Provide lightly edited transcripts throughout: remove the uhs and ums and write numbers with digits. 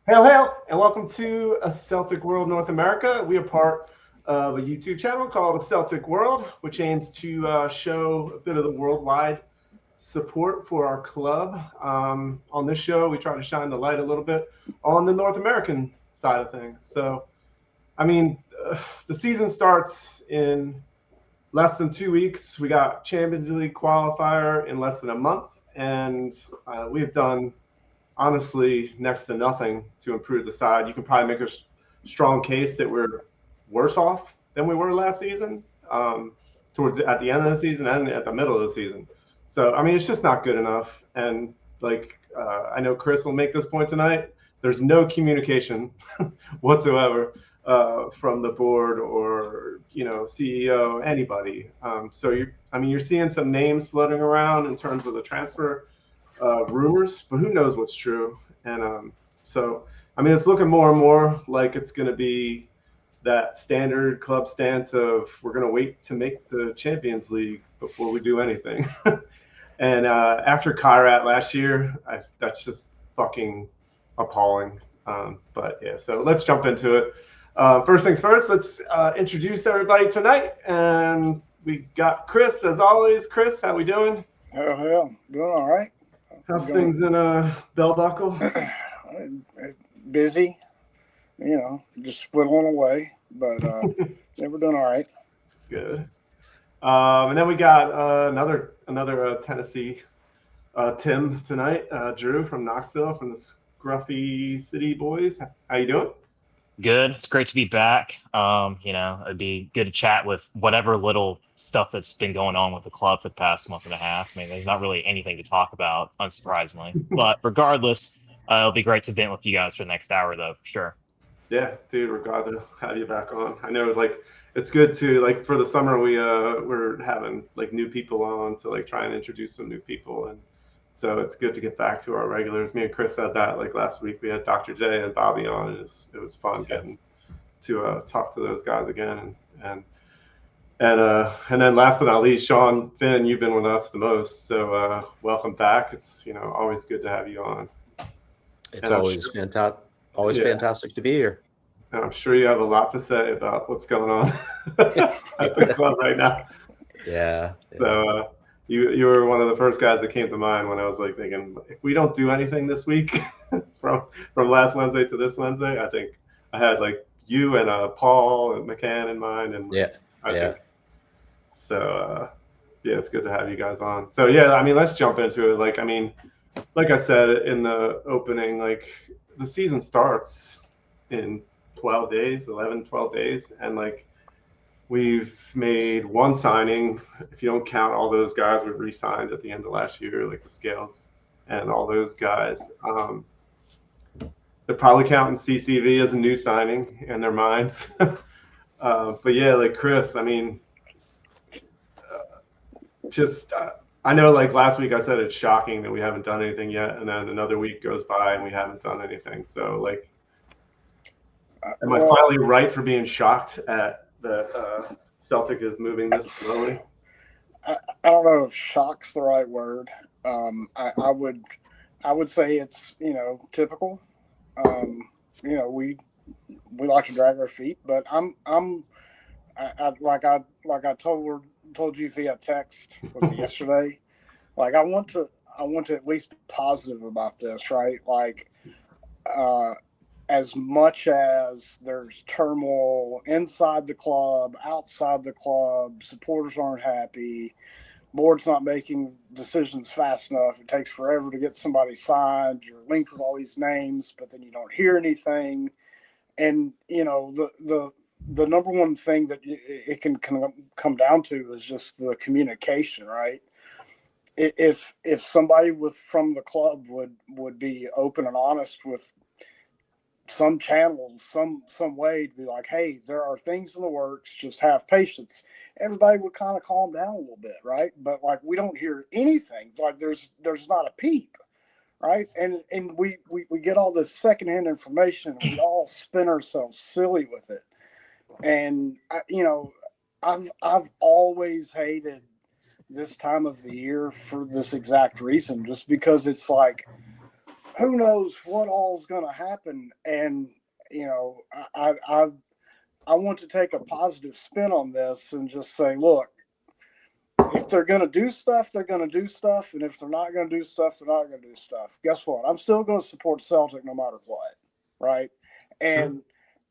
Hail, hail, and welcome to a Celtic World North America. We are part of a YouTube channel called A Celtic World, which aims to show a bit of the worldwide support for our club. On this show, we try to shine the light a little bit on the North American side of things. So, I mean, the season starts in less than 2 weeks. We got Champions League qualifier in less than a month, and we've done honestly next to nothing to improve the side. You can probably make a strong case that we're worse off than we were last season, towards at the end of the season and at the middle of the season. So I mean, it's just not good enough. And like I know Chris will make this point tonight. There's no communication whatsoever from the board or CEO, anybody. So you're seeing some names floating around in terms of the transfer rumors, but who knows what's true. And so, I mean, it's looking more and more like it's going to be that standard club stance of we're going to wait to make the Champions League before we do anything. And after Kairat last year, that's just fucking appalling. But yeah, so let's jump into it. First things first, let's introduce everybody tonight. And we got Chris, as always. Chris, how we doing? Hell, doing all right. How's things in Bell Buckle? Busy, just whittling away, but yeah, we're doing all right. Good. And then we got another Tennessee Tim tonight, Drew from Knoxville, from the Scruffy Bhoys. How you doing? Good. It's great to be back. It'd be good to chat with whatever little stuff that's been going on with the club for the past month and a half. I mean, there's not really anything to talk about, unsurprisingly. But regardless, it'll be great to vent with you guys for the next hour, though, for sure. Yeah, dude, we're glad to have you back on. I know, it's good to, for the summer, we're having, new people on to, try and introduce some new people. And so it's good to get back to our regulars. Me and Chris said that, last week we had Dr. J and Bobby on. It was fun getting to talk to those guys again. And then last but not least, Sean Finn, you've been with us the most, so welcome back. It's always good to have you on. It's always fantastic. Fantastic to be here. And I'm sure you have a lot to say about what's going on at the club right now. Yeah. So you were one of the first guys that came to mind when I was thinking, if we don't do anything this week from last Wednesday to this Wednesday, I think I had you and Paul and McCann in mind, and I think. So, it's good to have you guys on. So, yeah, I mean, let's jump into it. Like I said in the opening, the season starts in 12 days, and, we've made one signing. If you don't count all those guys we re-signed at the end of last year, the Scales and all those guys. They're probably counting CCV as a new signing in their minds. But, yeah, Chris, I mean, I know last week I said it's shocking that we haven't done anything yet, and then another week goes by and we haven't done anything. So am I finally right for being shocked at that Celtic is moving this slowly? I don't know if shock's the right word. I would say it's typical. We like to drag our feet, but I told you via text yesterday. I want to at least be positive about this, right? As much as there's turmoil inside the club, outside the club, supporters aren't happy, board's not making decisions fast enough. It takes forever to get somebody signed. You're linked with all these names, but then you don't hear anything. And the number one thing that it can come down to is just the communication, right? If somebody from the club would be open and honest with some channel, some way to be like, hey, there are things in the works, just have patience. Everybody would kind of calm down a little bit, right? But we don't hear anything. There's not a peep, right? And we get all this secondhand information, and we all spin ourselves silly with it. And I've always hated this time of the year for this exact reason, just because it's who knows what all's going to happen. And, you know, I want to take a positive spin on this and just say, look, if they're going to do stuff, they're going to do stuff. And if they're not going to do stuff, they're not going to do stuff. Guess what? I'm still going to support Celtic no matter what. Right. And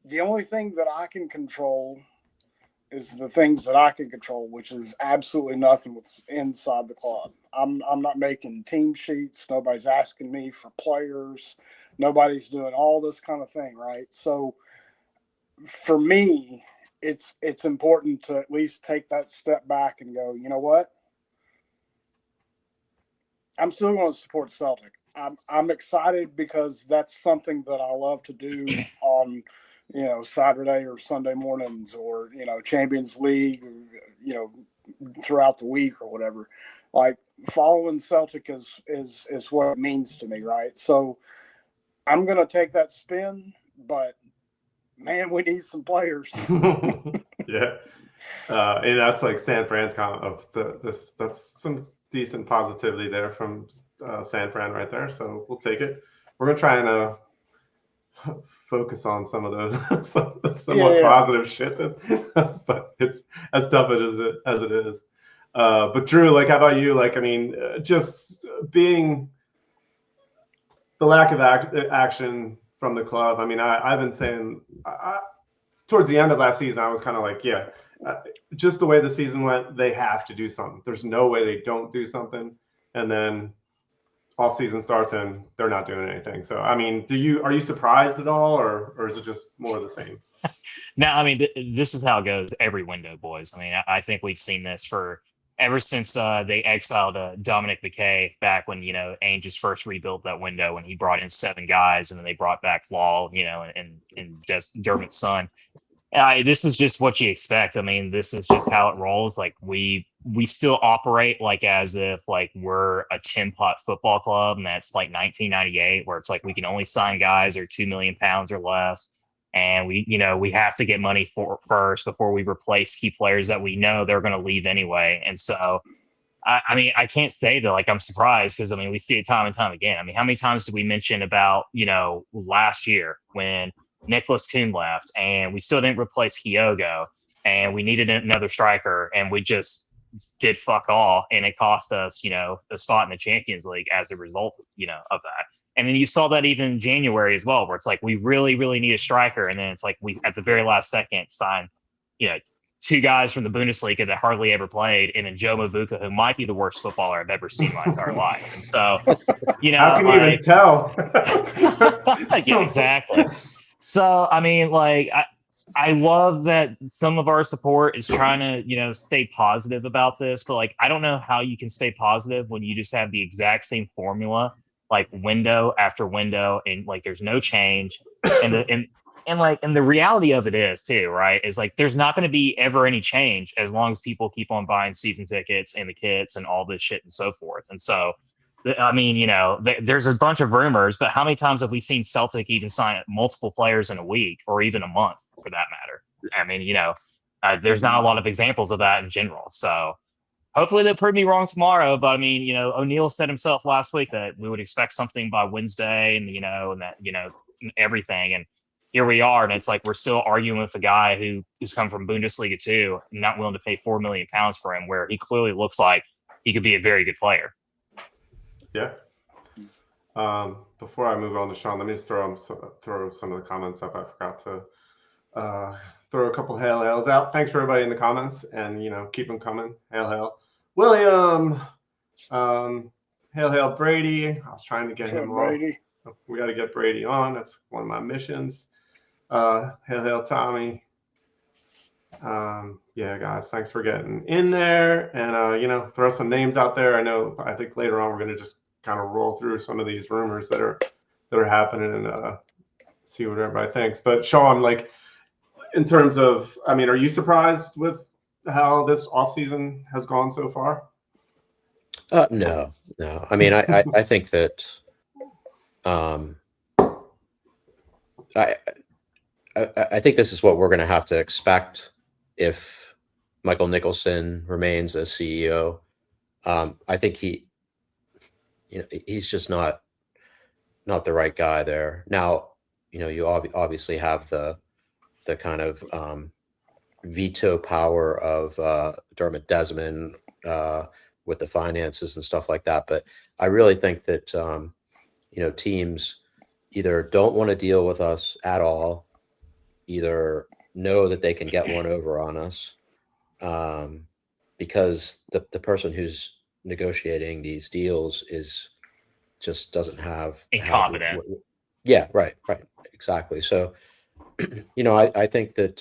the only thing that I can control is the things that I can control, which is absolutely nothing what's inside the club. I'm not making team sheets. Nobody's asking me for players. Nobody's doing all this kind of thing, right? So for me, it's important to at least take that step back and go, you know what? I'm still going to support Celtic. I'm excited because that's something that I love to do on – you know, Saturday or Sunday mornings, or, you know, Champions League, you know, throughout the week or whatever. Like, following Celtic is what it means to me, right? So I'm going to take that spin, but man, we need some players. Yeah. And that's like San Fran's comment of that's some decent positivity there from San Fran right there. So we'll take it. We're going to try and focus on some of those somewhat positive shit, but it's as tough as it is. But Drew, like, how about you? Like, I mean, just being the lack of action from the club. I mean, I've been saying towards the end of last season, I was kind of like, just the way the season went, they have to do something. There's no way they don't do something. And then off-season starts and they're not doing anything. So, I mean, are you surprised at all, or is it just more of the same? No, I mean, this is how it goes every window, boys. I mean, I think we've seen this for ever since they exiled Dominic McKay back when, you know, Ainge just first rebuilt that window when he brought in 7 guys, and then they brought back Law, you know, and just Dermot's son. This is just what you expect. I mean, this is just how it rolls. Like, we still operate like as if like we're a tin pot football club, and that's like 1998, where it's like we can only sign guys that are £2 million or less, and we have to get money first before we replace key players that we know they're going to leave anyway. And so, I mean, I can't say that like I'm surprised, because I mean, we see it time and time again. I mean, how many times did we mention about, you know, last year when Nicholas Kuhn left and we still didn't replace Kyogo, and we needed another striker, and we just did fuck all, and it cost us, you know, a spot in the Champions League as a result, you know, of that. And then you saw that even in January as well, where it's like we really, really need a striker, and then it's like we at the very last second sign, you know, 2 guys from the Bundesliga that hardly ever played, and then Joe Mavuka, who might be the worst footballer I've ever seen in my entire life. And so, you know, how can you even tell? Yeah, exactly. So, I mean, like, I love that some of our support is trying to, you know, stay positive about this, but like, I don't know how you can stay positive when you just have the exact same formula, like window after window, and like there's no change. And the reality of it is too, right, is like there's not going to be ever any change as long as people keep on buying season tickets and the kits and all this shit and so forth. And so, I mean, you know, there's a bunch of rumors, but how many times have we seen Celtic even sign multiple players in a week or even a month, for that matter? I mean, you know, there's not a lot of examples of that in general. So hopefully they'll prove me wrong tomorrow. But I mean, you know, O'Neill said himself last week that we would expect something by Wednesday, and, you know, and that, you know, everything. And here we are. And it's like we're still arguing with a guy who has come from Bundesliga 2, not willing to pay £4 million for him, where he clearly looks like he could be a very good player. Yeah. Before I move on to Sean, let me just throw some of the comments up. I forgot to throw a couple hail hails out. Thanks for everybody in the comments, and, you know, keep them coming. Hail hail, William. Hail hail, Brady. I was trying to get him on. We got to get Brady on. That's one of my missions. Hail hail, Tommy. Yeah, guys, thanks for getting in there, and you know, throw some names out there. I think later on we're going to just kind of roll through some of these rumors that are happening and see what everybody thinks. But Sean, like, in terms of, I mean, are you surprised with how this offseason has gone so far? No. I mean, I think that I think this is what we're going to have to expect if Michael Nicholson remains as CEO. I think he's just not not the right guy there. Now, you obviously have the kind of veto power of Dermot Desmond with the finances and stuff like that. But I really think that teams either don't want to deal with us at all, either know that they can get one over on us, because the person who's negotiating these deals just doesn't have incompetent. Yeah, right, exactly. So, I think that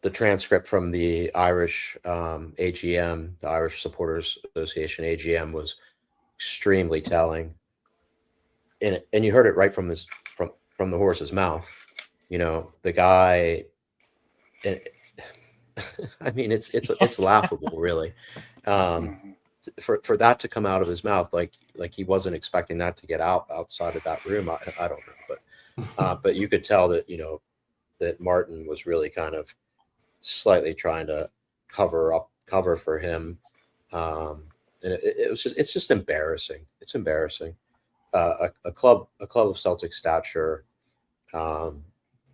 the transcript from the Irish AGM, the Irish Supporters Association AGM, was extremely telling, and you heard it right from the horse's mouth. The guy, and I mean, it's laughable, really, for that to come out of his mouth, like he wasn't expecting that to get outside of that room. I don't know, but you could tell that that Martin was really kind of slightly trying to cover for him, and it's just embarrassing. It's embarrassing. A club of Celtic stature,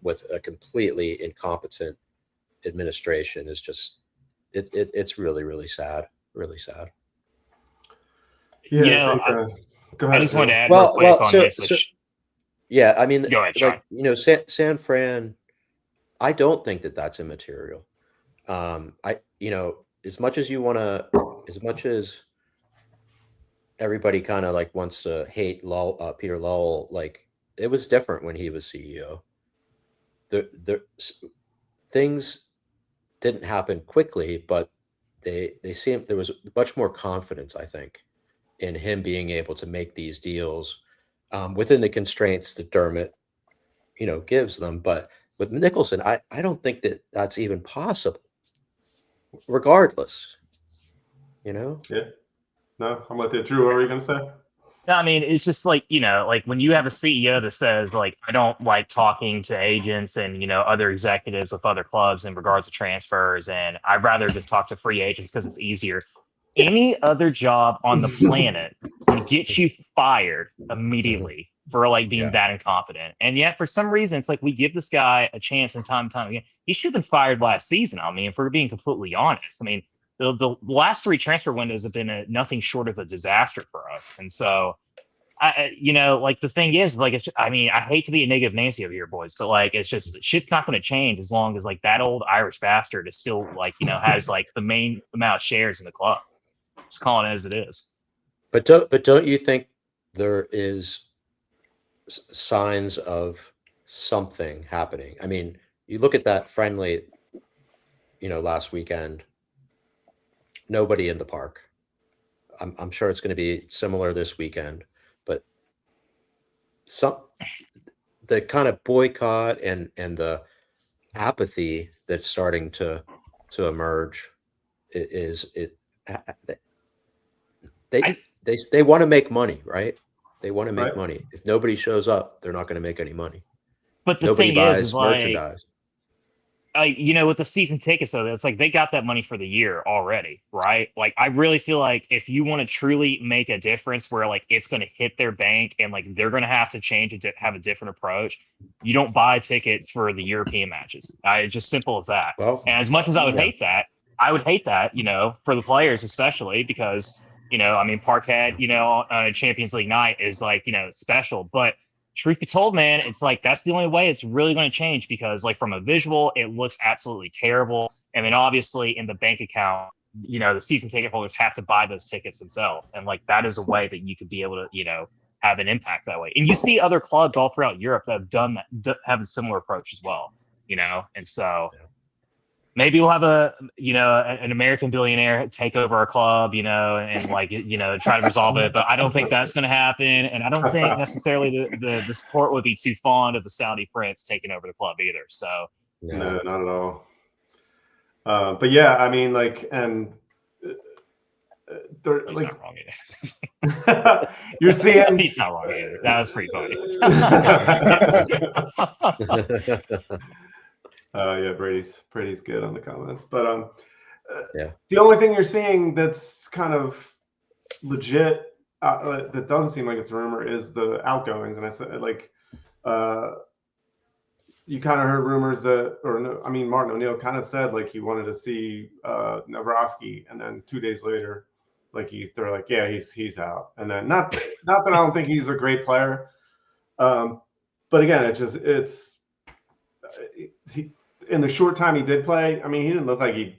with a completely incompetent administration is just it's really, really sad. Really sad. Yeah, go ahead. I just want to add real quick on this. Yeah, I mean, go ahead, Sean. San Fran, I don't think that that's immaterial. As much as everybody kind of like wants to hate Peter Lowell, like it was different when he was CEO. The things didn't happen quickly, but they seemed there was much more confidence, I think, in him being able to make these deals within the constraints that Dermot, gives them. But with Nicholson, I don't think that that's even possible, regardless, Yeah. No, I'm with you. Drew, what were you going to say? No, I mean, it's just like, like when you have a CEO that says, like, I don't like talking to agents and, other executives with other clubs in regards to transfers, and I'd rather just talk to free agents because it's easier. Any other job on the planet would get you fired immediately for like being that incompetent. And yet, for some reason, it's like we give this guy a chance and time again. He should have been fired last season. I mean, if we're being completely honest, I mean, the last 3 transfer windows have been nothing short of a disaster for us. And so, like the thing is, like, I hate to be a negative Nancy over here, boys, but like, it's just shit's not going to change as long as like that old Irish bastard is still like, has like the main amount of shares in the club. Just calling it as it is. But don't you think there is signs of something happening? I mean, you look at that friendly, last weekend. Nobody in the park. I'm sure it's going to be similar this weekend, but the kind of boycott and the apathy that's starting to emerge they want to make money, right? They want to make money. If nobody shows up, they're not going to make any money. But the nobody thing buys is like, merchandise. With the season tickets, though, it's like they got that money for the year already, right? Like, I really feel like if you want to truly make a difference where like it's going to hit their bank and like they're going to have to change it to have a different approach, you don't buy tickets for the European matches. It's just simple as that. Well, and as much as I would hate that, for the players especially, because Parkhead, on a Champions League night is like, special. But truth be told, man, it's like that's the only way it's really going to change, because like from a visual, it looks absolutely terrible. And then obviously in the bank account, the season ticket holders have to buy those tickets themselves. And like that is a way that you could be able to, have an impact that way. And you see other clubs all throughout Europe that have done that, have a similar approach as well, and so. Yeah. Maybe we'll have an American billionaire take over our club, and like, try to resolve it. But I don't think that's going to happen. And I don't think necessarily the support would be too fond of the Saudi prince taking over the club either. So no, not at all. But yeah, I mean, like, and he's not wrong either. You're seeing he's not wrong either. That was pretty funny. Yeah, Brady's good on the comments, but the only thing you're seeing that's kind of legit, that doesn't seem like it's a rumor, is the outgoings. And I said, like, you kind of heard rumors that, or no, I mean, Martin O'Neill kind of said like he wanted to see Navrosky, and then 2 days later, like they're like, yeah, he's out. And then not that I don't think he's a great player, but again, he, in the short time he did play, I mean, he didn't look like he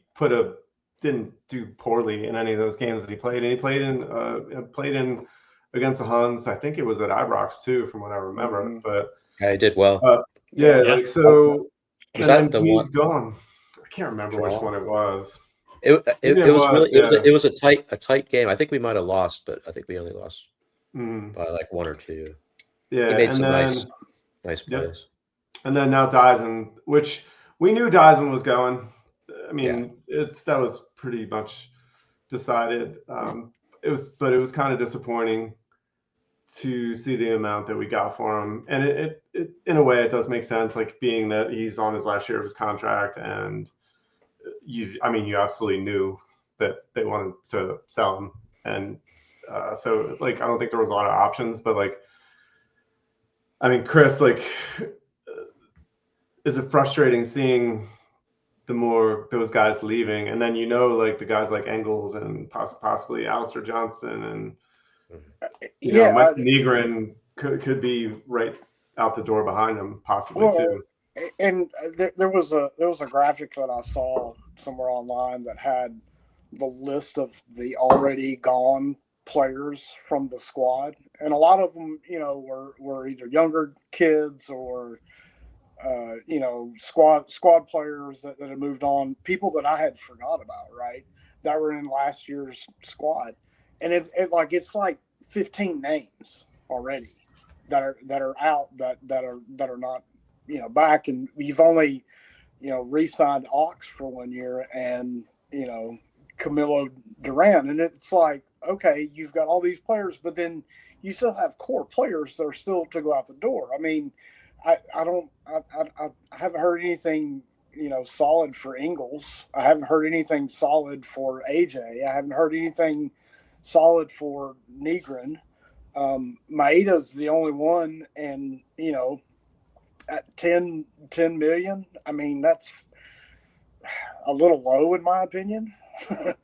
didn't do poorly in any of those games that he played. And he played in against the Huns. I think it was at Ibrox too, from what I remember. Mm-hmm. But yeah, he did well. Yeah, like so. Was that the he's one? Gone. I can't remember which one it was. It was a tight game. I think we might have lost, but I think we only lost by like 1 or 2. Yeah, he made some nice plays. And then now Dyson, which we knew Dyson was going. I mean, that was pretty much decided. It was kind of disappointing to see the amount that we got for him, and it in a way it does make sense, like being that he's on his last year of his contract, and you absolutely knew that they wanted to sell him, and so like I don't think there was a lot of options, but like I mean, Chris, like, is it frustrating seeing the more those guys leaving, and then like the guys like Engels and possibly Alistair Johnson and Mike Negrin could be right out the door behind him, possibly too. And there was a graphic that I saw somewhere online that had the list of the already gone players from the squad, and a lot of them, were either younger kids or squad players that had moved on, people that I had forgot about, right? That were in last year's squad, and it's like 15 names already that are out that are not back, and you've only re-signed Ox for 1 year and Camilo Duran, and it's like, okay, you've got all these players, but then you still have core players that are still to go out the door. I mean, I haven't heard anything solid for Ingles. I haven't heard anything solid for AJ. I haven't heard anything solid for Negrin. Maeda's the only one, and at 10 million, I mean, that's a little low in my opinion. That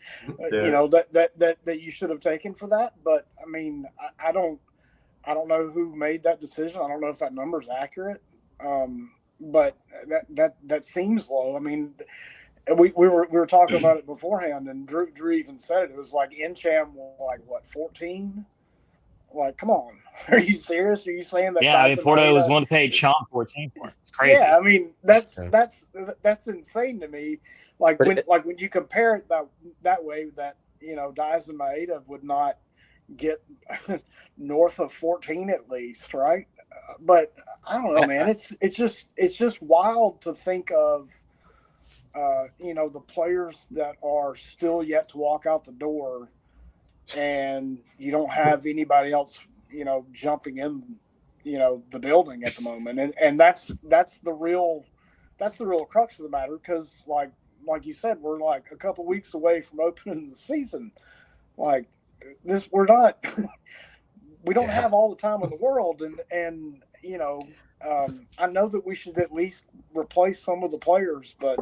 you should have taken for that. But I mean, I don't know who made that decision. I don't know if that number is accurate. But that seems low. I mean, we were talking about it beforehand, and Drew even said it. It was like Encham was like what, 14? Like, come on, are you serious? Are you saying that? Yeah, I mean, Porto was one to pay Chom 14 for it. It's crazy. Yeah, I mean that's insane to me. Like when you compare it that way, that Dyson Maeda would not get north of 14 at least, right? But I don't know, man. It's just wild to think of. The players that are still yet to walk out the door, and you don't have anybody else, jumping in, the building at the moment. And that's the real crux of the matter. Because like you said, we're like a couple weeks away from opening the season. Like this, we don't have all the time in the world. And I know that we should at least replace some of the players, but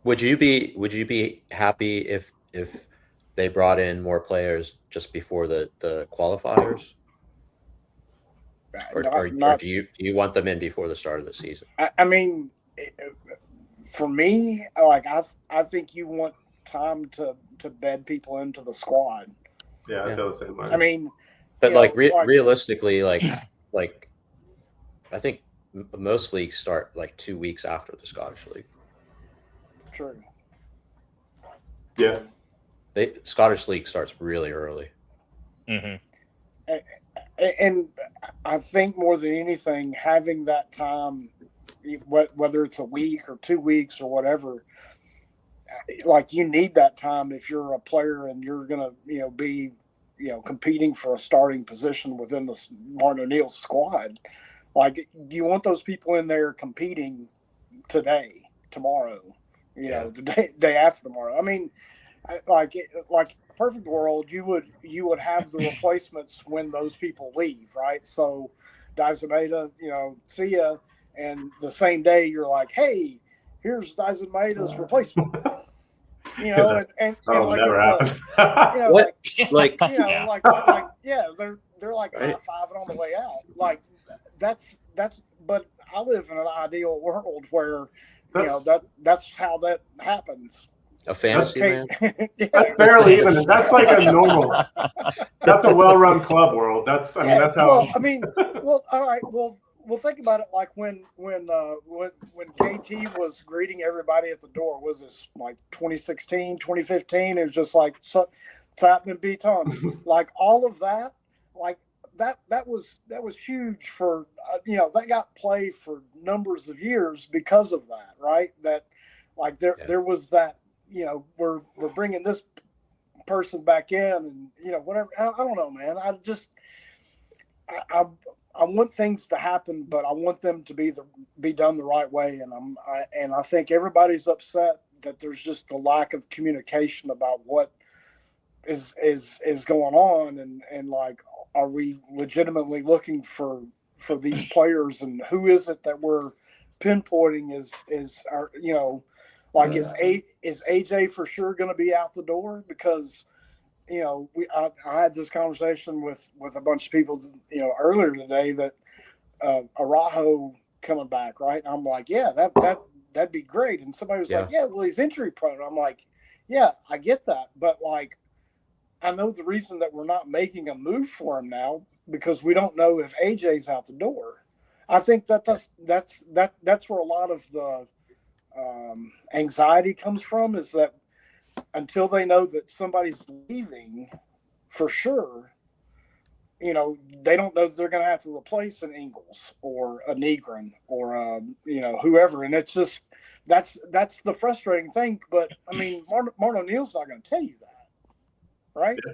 would you be happy if they brought in more players just before the qualifiers, or do you want them in before the start of the season? I mean, for me, like I think you want time to bed people into the squad. Yeah, I feel the same way. I mean, but realistically, like I think most leagues start like 2 weeks after the Scottish League. True. Yeah. Scottish League starts really early. Mm-hmm. And I think more than anything, having that time, whether it's a week or 2 weeks or whatever, like you need that time if you're a player and you're going to, be, competing for a starting position within the Martin O'Neill squad. Like you want those people in there competing today, tomorrow, the day after tomorrow. I mean, like perfect world, you would have the replacements when those people leave, right? So Dazameda, see ya, and the same day you're like, hey, here's Dazameda's replacement. And That'll like never it's happen. What? like Yeah. they're like high-fiving on the way out. Like that's but I live in an ideal world where that's how that happens. A fantasy land? That's barely even. That's like a normal. That's a well-run club world. That's that's how. All right. Well, think about it. Like when KT was greeting everybody at the door, was this like 2016, 2015? It was just like tap and beat on. Like all of that, like that was huge for that got play for numbers of years because of that, right? That like there was that. We're bringing this person back in, and whatever. I don't know, man. I want things to happen, but I want them to be done the right way. And I think everybody's upset that there's just a lack of communication about what is going on, and like, are we legitimately looking for these players, and who is it that we're pinpointing is our like, is AJ for sure going to be out the door? Because, I had this conversation with a bunch of people, earlier today that Araujo coming back, right? And I'm like, yeah, that'd be great. And somebody was like, yeah, well, he's injury prone. I'm like, yeah, I get that, but like, I know the reason that we're not making a move for him now because we don't know if AJ's out the door. I think that's where a lot of the anxiety comes from, is that until they know that somebody's leaving for sure, they don't know that they're going to have to replace an Ingles or a Negron or whoever, and it's just that's the frustrating thing. But I mean, Martin O'Neill's not going to tell you that, right? Yeah.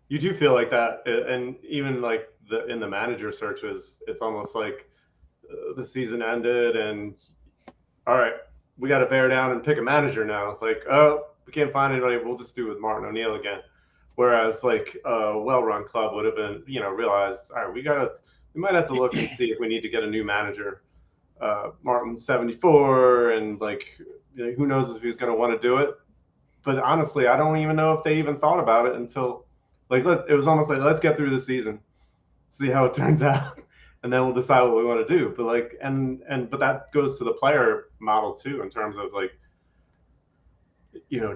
You do feel like that, and even like in the manager searches, it's almost like the season ended and, all right, we got to bear down and pick a manager now. It's like, oh, we can't find anybody. We'll just do it with Martin O'Neill again. Whereas like a well-run club would have been, realized, all right, we might have to look and see if we need to get a new manager. Martin's 74, and like, who knows if he's going to want to do it. But honestly, I don't even know if they even thought about it until like, it was almost like, let's get through the season, see how it turns out, and then we'll decide what we want to do. But like, but that goes to the player model too, in terms of like,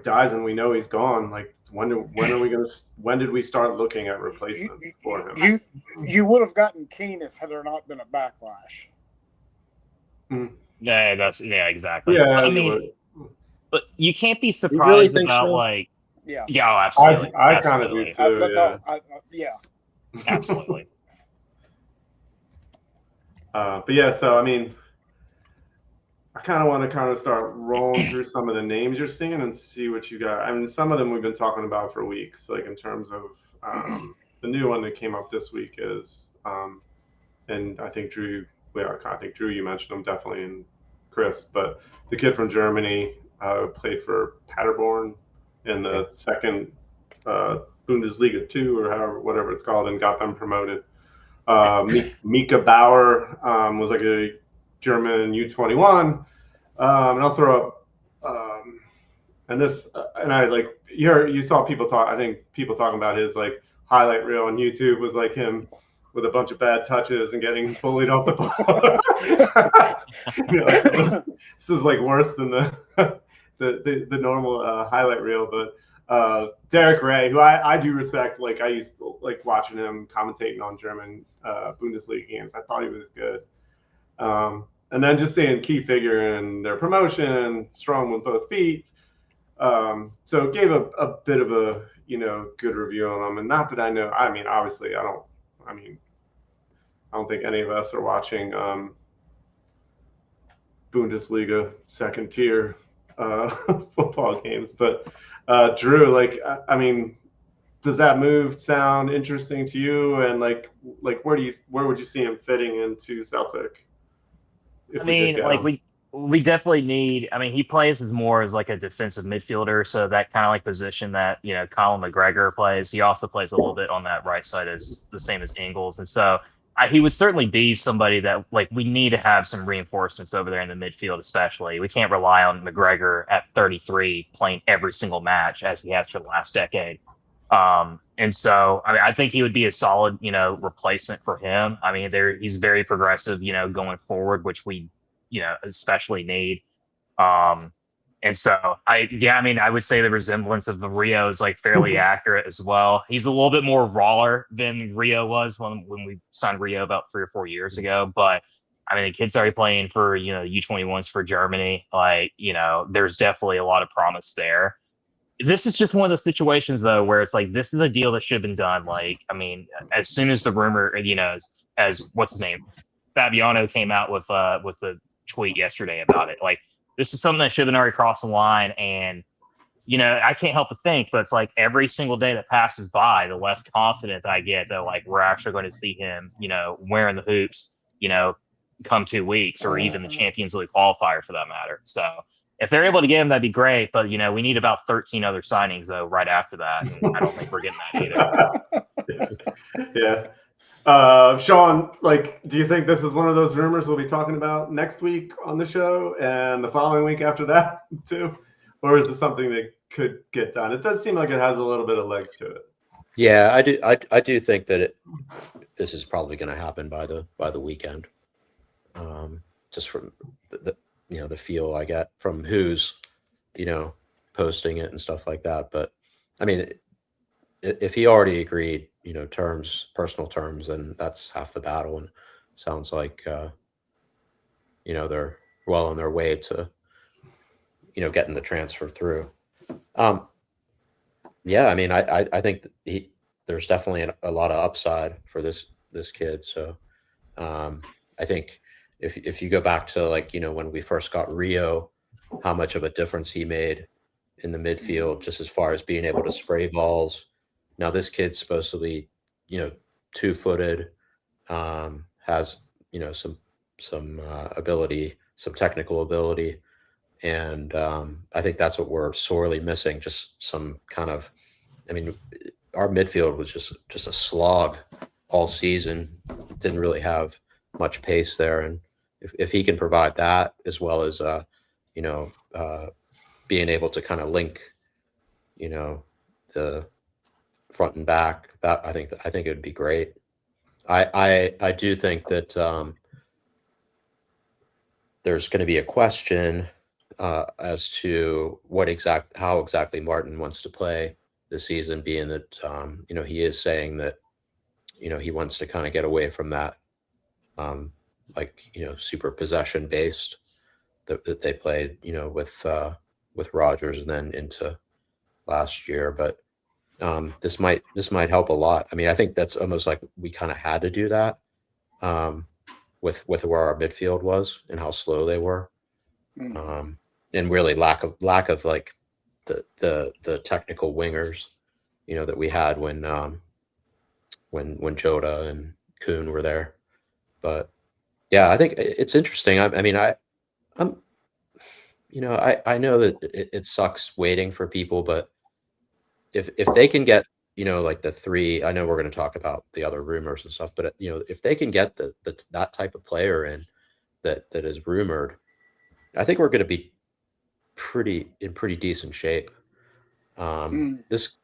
Dyson, we know he's gone. Like, when did we start looking at replacements for him? You would have gotten Keane if had there not been a backlash. Yeah, exactly. Yeah, I mean, but you can't be surprised really about so? like. Yeah. Yeah, oh, absolutely. I kind of do too. Yeah. Absolutely. But yeah, so I mean, I kind of want to start rolling through some of the names you're seeing and see what you got. I mean, some of them we've been talking about for weeks, like in terms of the new one that came up this week is, and I think Drew, you mentioned him definitely, and Chris, but the kid from Germany played for Paderborn in the second Bundesliga 2 or whatever it's called, and got them promoted. Mika Bauer was like a German U21, and I'll throw up and this and I like you saw people talk. I think people talking about his like highlight reel on YouTube was like him with a bunch of bad touches and getting bullied off the ball. This is like worse than the normal highlight reel, but. Derek Ray, who I do respect, like I used to like watching him commentating on German Bundesliga games. I thought he was good. And then just seeing key figure in their promotion, strong with both feet. So it gave a bit of a good review on them. And not that I know. I mean, obviously, I don't think any of us are watching Bundesliga second tier football games, but. Drew, like, I mean, does that move sound interesting to you? And like where would you see him fitting into Celtic? I mean, like we definitely need. I mean, he plays as more as like a defensive midfielder, so that kind of like position that Colin McGregor plays. He also plays a little bit on that right side as the same as Ingles, and so he would certainly be somebody that like we need to have some reinforcements over there in the midfield, especially. We can't rely on McGregor at 33 playing every single match as he has for the last decade. And so, I mean, I think he would be a solid, replacement for him. I mean, he's very progressive, going forward, which we, especially need. And so I would say the resemblance of the Rio is like fairly accurate as well. He's a little bit more rawer than Rio was when we signed Rio about 3 or 4 years ago. But I mean, the kid's already playing for, U21s for Germany. Like, there's definitely a lot of promise there. This is just one of those situations though where it's like this is a deal that should have been done. Like, I mean, as soon as the rumor, as what's his name, Fabiano came out with the tweet yesterday about it. Like, this is something that should have been already crossed the line. And I can't help but think, but it's like every single day that passes by, the less confident I get that like we're actually going to see him, wearing the hoops, come 2 weeks, or even the Champions League qualifier for that matter. So if they're able to get him, that'd be great. But we need about 13 other signings though right after that. And I don't think we're getting that either. Yeah. Sean, like, do you think this is one of those rumors we'll be talking about next week on the show and the following week after that too? Or is it something that could get done? It does seem like it has a little bit of legs to it. Yeah, I do think that this is probably going to happen by the weekend. Just from the feel I get from who's posting it and stuff like that. But I mean, if he already agreed, personal terms, then that's half the battle. And sounds like they're well on their way to getting the transfer through. Yeah, I mean, I think there's definitely a lot of upside for this kid. So I think if you go back to when we first got Rio, how much of a difference he made in the midfield, just as far as being able to spray balls. Now this kid's supposed to be 2-footed, has some ability, some technical ability. And I think that's what we're sorely missing. Just some kind of, I mean, our midfield was just a slog all season. Didn't really have much pace there. And if he can provide that, as well as, being able to kind of link, the front and back, that I think it would be great. I do think that there's going to be a question as to how exactly Martin wants to play this season, being that he is saying that he wants to kind of get away from that super possession based that they played with Rodgers and then into last year. But this might help a lot. I mean, I think that's almost like we kind of had to do that with where our midfield was and how slow they were. And really lack of like the technical wingers, that we had when Jota and Kuhn were there. But yeah, I think it's interesting. I know that it sucks waiting for people, but if they can get like the 3, I know we're going to talk about the other rumors and stuff, but if they can get that type of player in that is rumored, I think we're going to be in pretty decent shape. This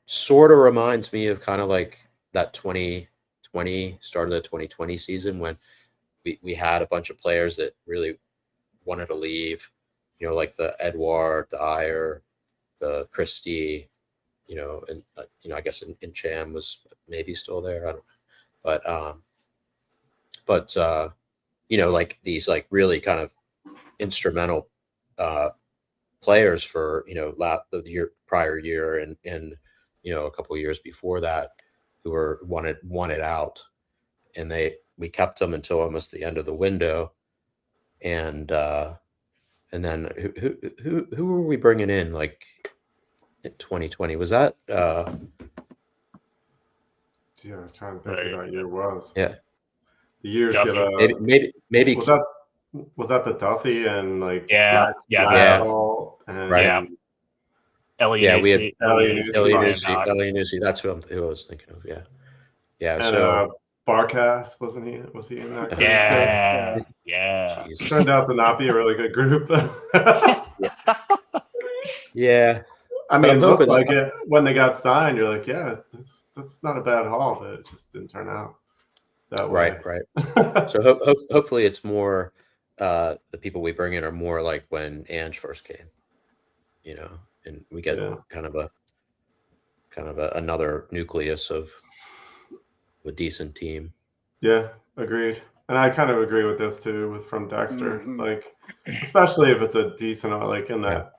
sort of reminds me of kind of like that 2020 start of the 2020 season when we had a bunch of players that really wanted to leave, like the Edouard, the Ayer, the Christie, and I guess in Cham was maybe still there. I don't know, but like these like really kind of instrumental players for the prior year and a couple of years before that who were wanted out, and we kept them until almost the end of the window, and then who were we bringing in like in 2020? Was that I'm trying to think who that year was. Yeah, the years Stuffy. get maybe was that was that the Duffy and like Yeah, Maxwell and Right. Yeah. Yeah, we had Elianusi. Elianusi. That's who I was thinking of. Yeah. Yeah. And So Barkas, wasn't he? Was he in that group? Yeah. Yeah. jeez. Turned out to not be a really good group. Yeah. I But mean, I'm it looked hoping like it when they got signed. You're like, yeah, that's not a bad haul, but it just didn't turn out that way. Right. So hopefully it's more the people we bring in are more like when Ange first came, you know, and we get kind of another nucleus of a decent team. Yeah, agreed. And I kind of agree with this too, from Dexter. Mhm. Like, especially if it's a decent, like in that. Yeah.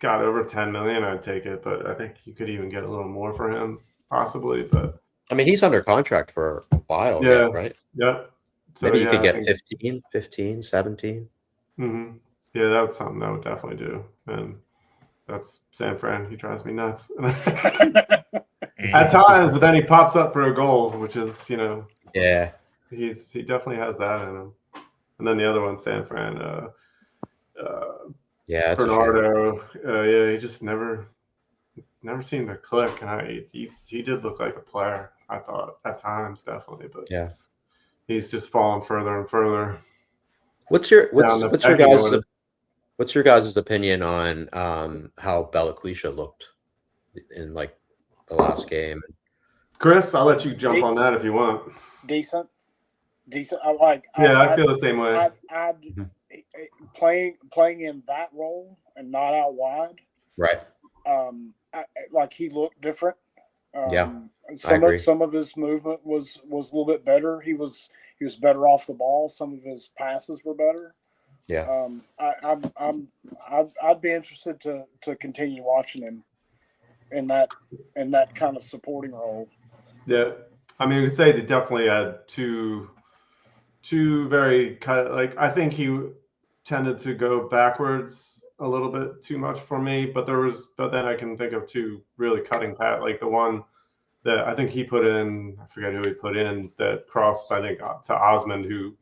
Got over 10 million, I'd take it, but I think you could even get a little more for him, possibly. But I mean, he's under contract for a while, yet, right? Yeah. So maybe you could I get think, 15, 17. Mm-hmm. Yeah, that's something I would definitely do. And that's San Fran. He drives me nuts at times, but then he pops up for a goal, which is, Yeah. he definitely has that in him. And then the other one, San Fran. Yeah, that's Bernardo, he just never seemed to click. And he did look like a player, I thought, at times, definitely. But yeah, he's just fallen further and further. What's your guys' opinion on how Belaquisha looked in like the last game? Chris, I'll let you jump on that if you want. Decent. I feel the same way. Playing in that role and not out wide. Right. He looked different. Some of his movement was a little bit better. He was better off the ball. Some of his passes were better. Yeah. I'd be interested to continue watching him in that kind of supporting role. Yeah, I mean, we could say they definitely had two very I think he tended to go backwards a little bit too much for me, but then I can think of two really cutting pass, like the one that I think he put in, I forget who he put in, that crossed, I think, to Osmond, who,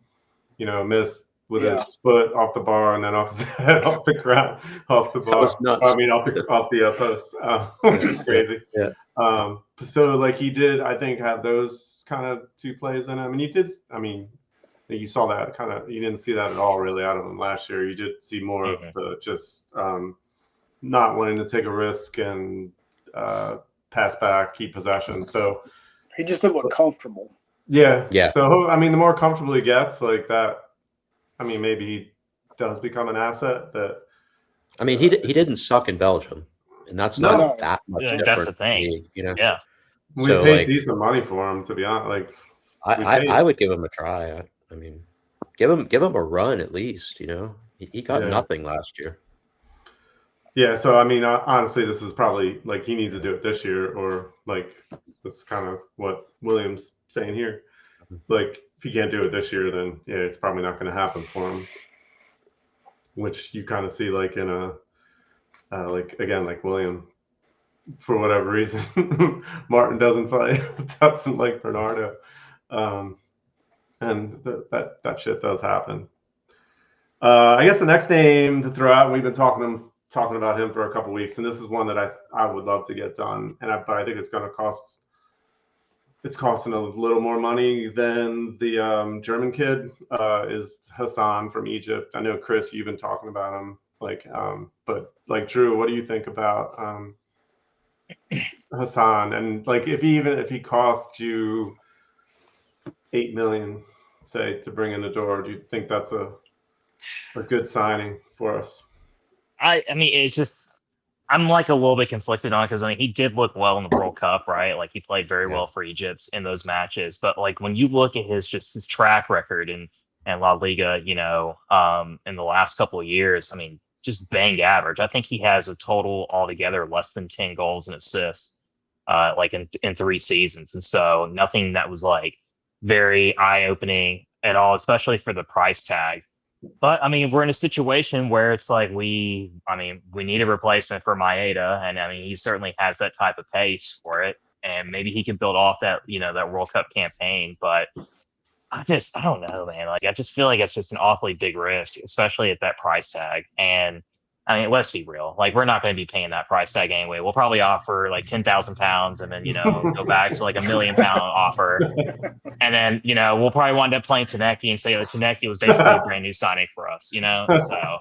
missed with his foot off the bar and then off his head, off the ground, off the bar. I mean, off the post, which is crazy. Yeah. So he did, I think, have those kind of two plays in him. And you saw that you didn't see that at all really out of him last year. You did see more of the just not wanting to take a risk and pass back, keep possession. So he just didn't look comfortable. Yeah. So, the more comfortable he gets like that, maybe he does become an asset. He didn't suck in Belgium, and that's not that much different. That's the thing. Yeah. We paid decent money for him, to be honest. I would give him a try. Give him a run at least. He got nothing last year. Yeah. So honestly, this is probably he needs to do it this year, or that's kind of what William's saying here. If he can't do it this year, then it's probably not going to happen for him. Which you kind of see in a William, for whatever reason, Martin doesn't like Bernardo, and that shit does happen. I guess the next name to throw out, we've been talking about him for a couple weeks, and this is one that I would love to get done, but I think it's going to cost. It's costing a little more money than the German kid is Hassan from Egypt. I know, Chris, you've been talking about him. But Drew, what do you think about Hassan? And if he cost you $8 million, say, to bring in the door, do you think that's a good signing for us? It's just. I'm a little bit conflicted on it because he did look well in the World Cup, right? He played very well for Egypt in those matches. But when you look at his track record in La Liga, in the last couple of years, just bang average. I think he has a total altogether less than 10 goals and assists, in 3 seasons. And so nothing that was very eye-opening at all, especially for the price tag. But we're in a situation where it's we need a replacement for Maeda, and he certainly has that type of pace for it, and maybe he can build off that that World Cup campaign. But I don't know, man. Like, I just feel like it's just an awfully big risk, especially at that price tag. And I mean, let's be real. Like, we're not going to be paying that price tag anyway. We'll probably offer like 10,000 pounds and then, go back to like £1,000,000 offer. And then, we'll probably wind up playing Taneki and say that Taneki was basically a brand new signing for us, So,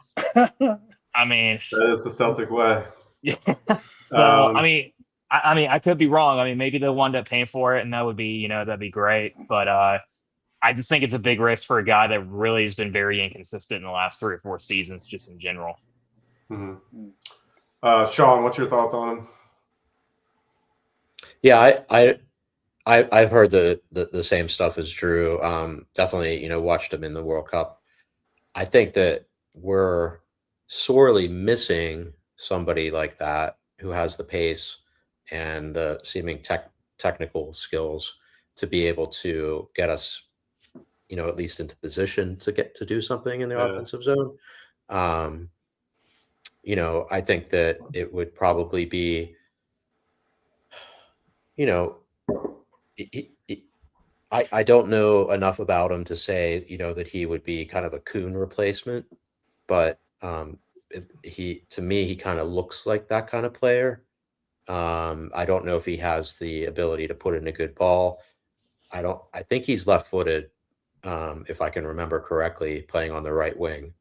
I mean, That is the Celtic way. yeah. So, I could be wrong. I mean, maybe they'll wind up paying for it and that would be, that'd be great. But, I just think it's a big risk for a guy that really has been very inconsistent in the last 3 or 4 seasons, just in general. Mm-hmm. Sean, what's your thoughts on him? Yeah, I've heard the same stuff as Drew. Definitely, watched him in the World Cup. I think that we're sorely missing somebody like that who has the pace and the seeming technical skills to be able to get us, at least into position to get to do something in the offensive zone. I think that it would probably be, I don't know enough about him to say, that he would be kind of a Kuhn replacement, but to me, he kind of looks like that kind of player. I don't know if he has the ability to put in a good ball. I think he's left-footed, if I can remember correctly, playing on the right wing.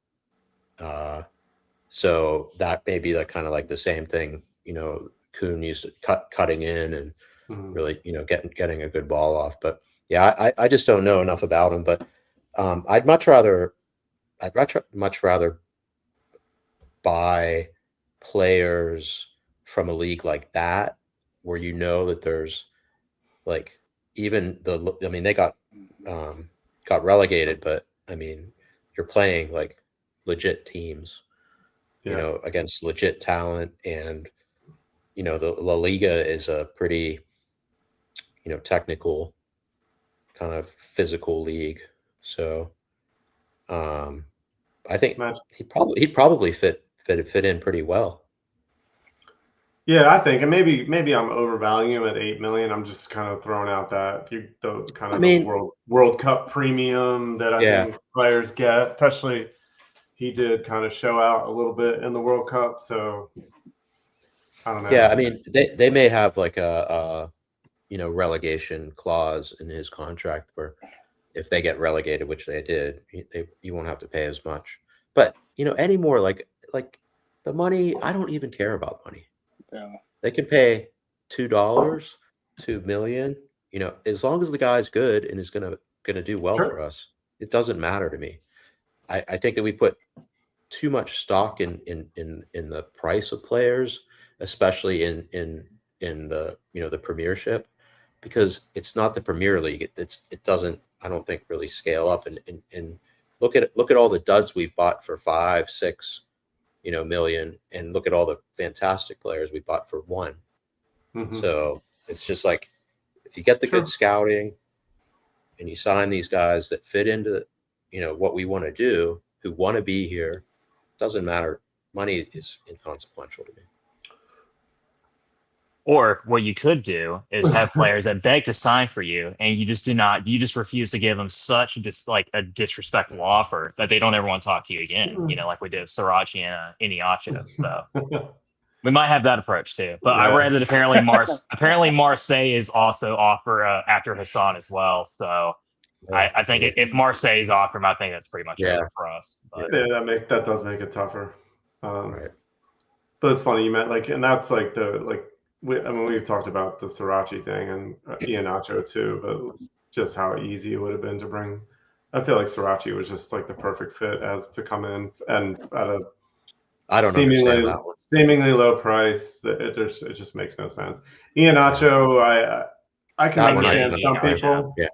So that may be kind of like the same thing, Kuhn used to cutting in and really, getting a good ball off. But yeah, I just don't know enough about him. But I'd much rather buy players from a league like that, where that there's like even they got relegated, but I mean, you're playing like legit teams, against legit talent, and the La Liga is a pretty technical kind of physical league. So I think he'd probably fit in pretty well. Yeah, I think, and maybe I'm overvaluing him at $8 million. I'm just kind of throwing out that the World Cup premium that I think players get. Especially, he did kind of show out a little bit in the World Cup, so I don't know. Yeah, I mean, they may have like a relegation clause in his contract where if they get relegated, which they did, you won't have to pay as much. But anymore, like the money, I don't even care about money. Yeah. They can pay $2, $2 million. As long as the guy's good and is gonna do well for us, it doesn't matter to me. I think that we put too much stock in the price of players, especially in the the Premiership, because it's not the Premier League. It doesn't, I don't think, really scale up. And look at all the duds we've bought for 5, 6 million, and look at all the fantastic players we bought for 1. Mm-hmm. So it's just like, if you get the good scouting and you sign these guys that fit into what we want to do, who want to be here, doesn't matter. Money is inconsequential to me. Or what you could do is have players that beg to sign for you, and you just refuse to give them such a disrespectful offer that they don't ever want to talk to you again. Like we did with Sirachi and Iniacho. So we might have that approach too. But I read that apparently Marseille is also offer after Hassan as well. So I think if Marseille's offer him, I think that's pretty much over for us. But. Yeah, that does make it tougher. Right. But it's funny you meant and that's we've talked about the Sirachi thing and Iheanacho too, but just how easy it would have been to bring. I feel like Sirachi was just like the perfect fit as to come in and at a seemingly low price. It just makes no sense. Iheanacho, I can understand some people. Yeah.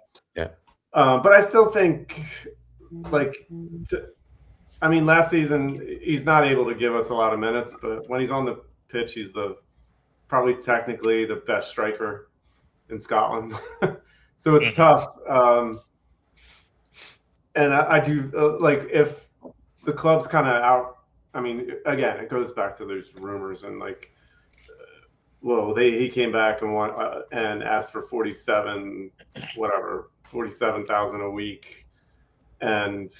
But I still think last season he's not able to give us a lot of minutes, but when he's on the pitch, he's probably technically the best striker in Scotland. So it's tough. And I do if the club's kind of out. I mean, again, it goes back to those rumors and he came back and won and asked for 47, whatever, $47,000 a week, and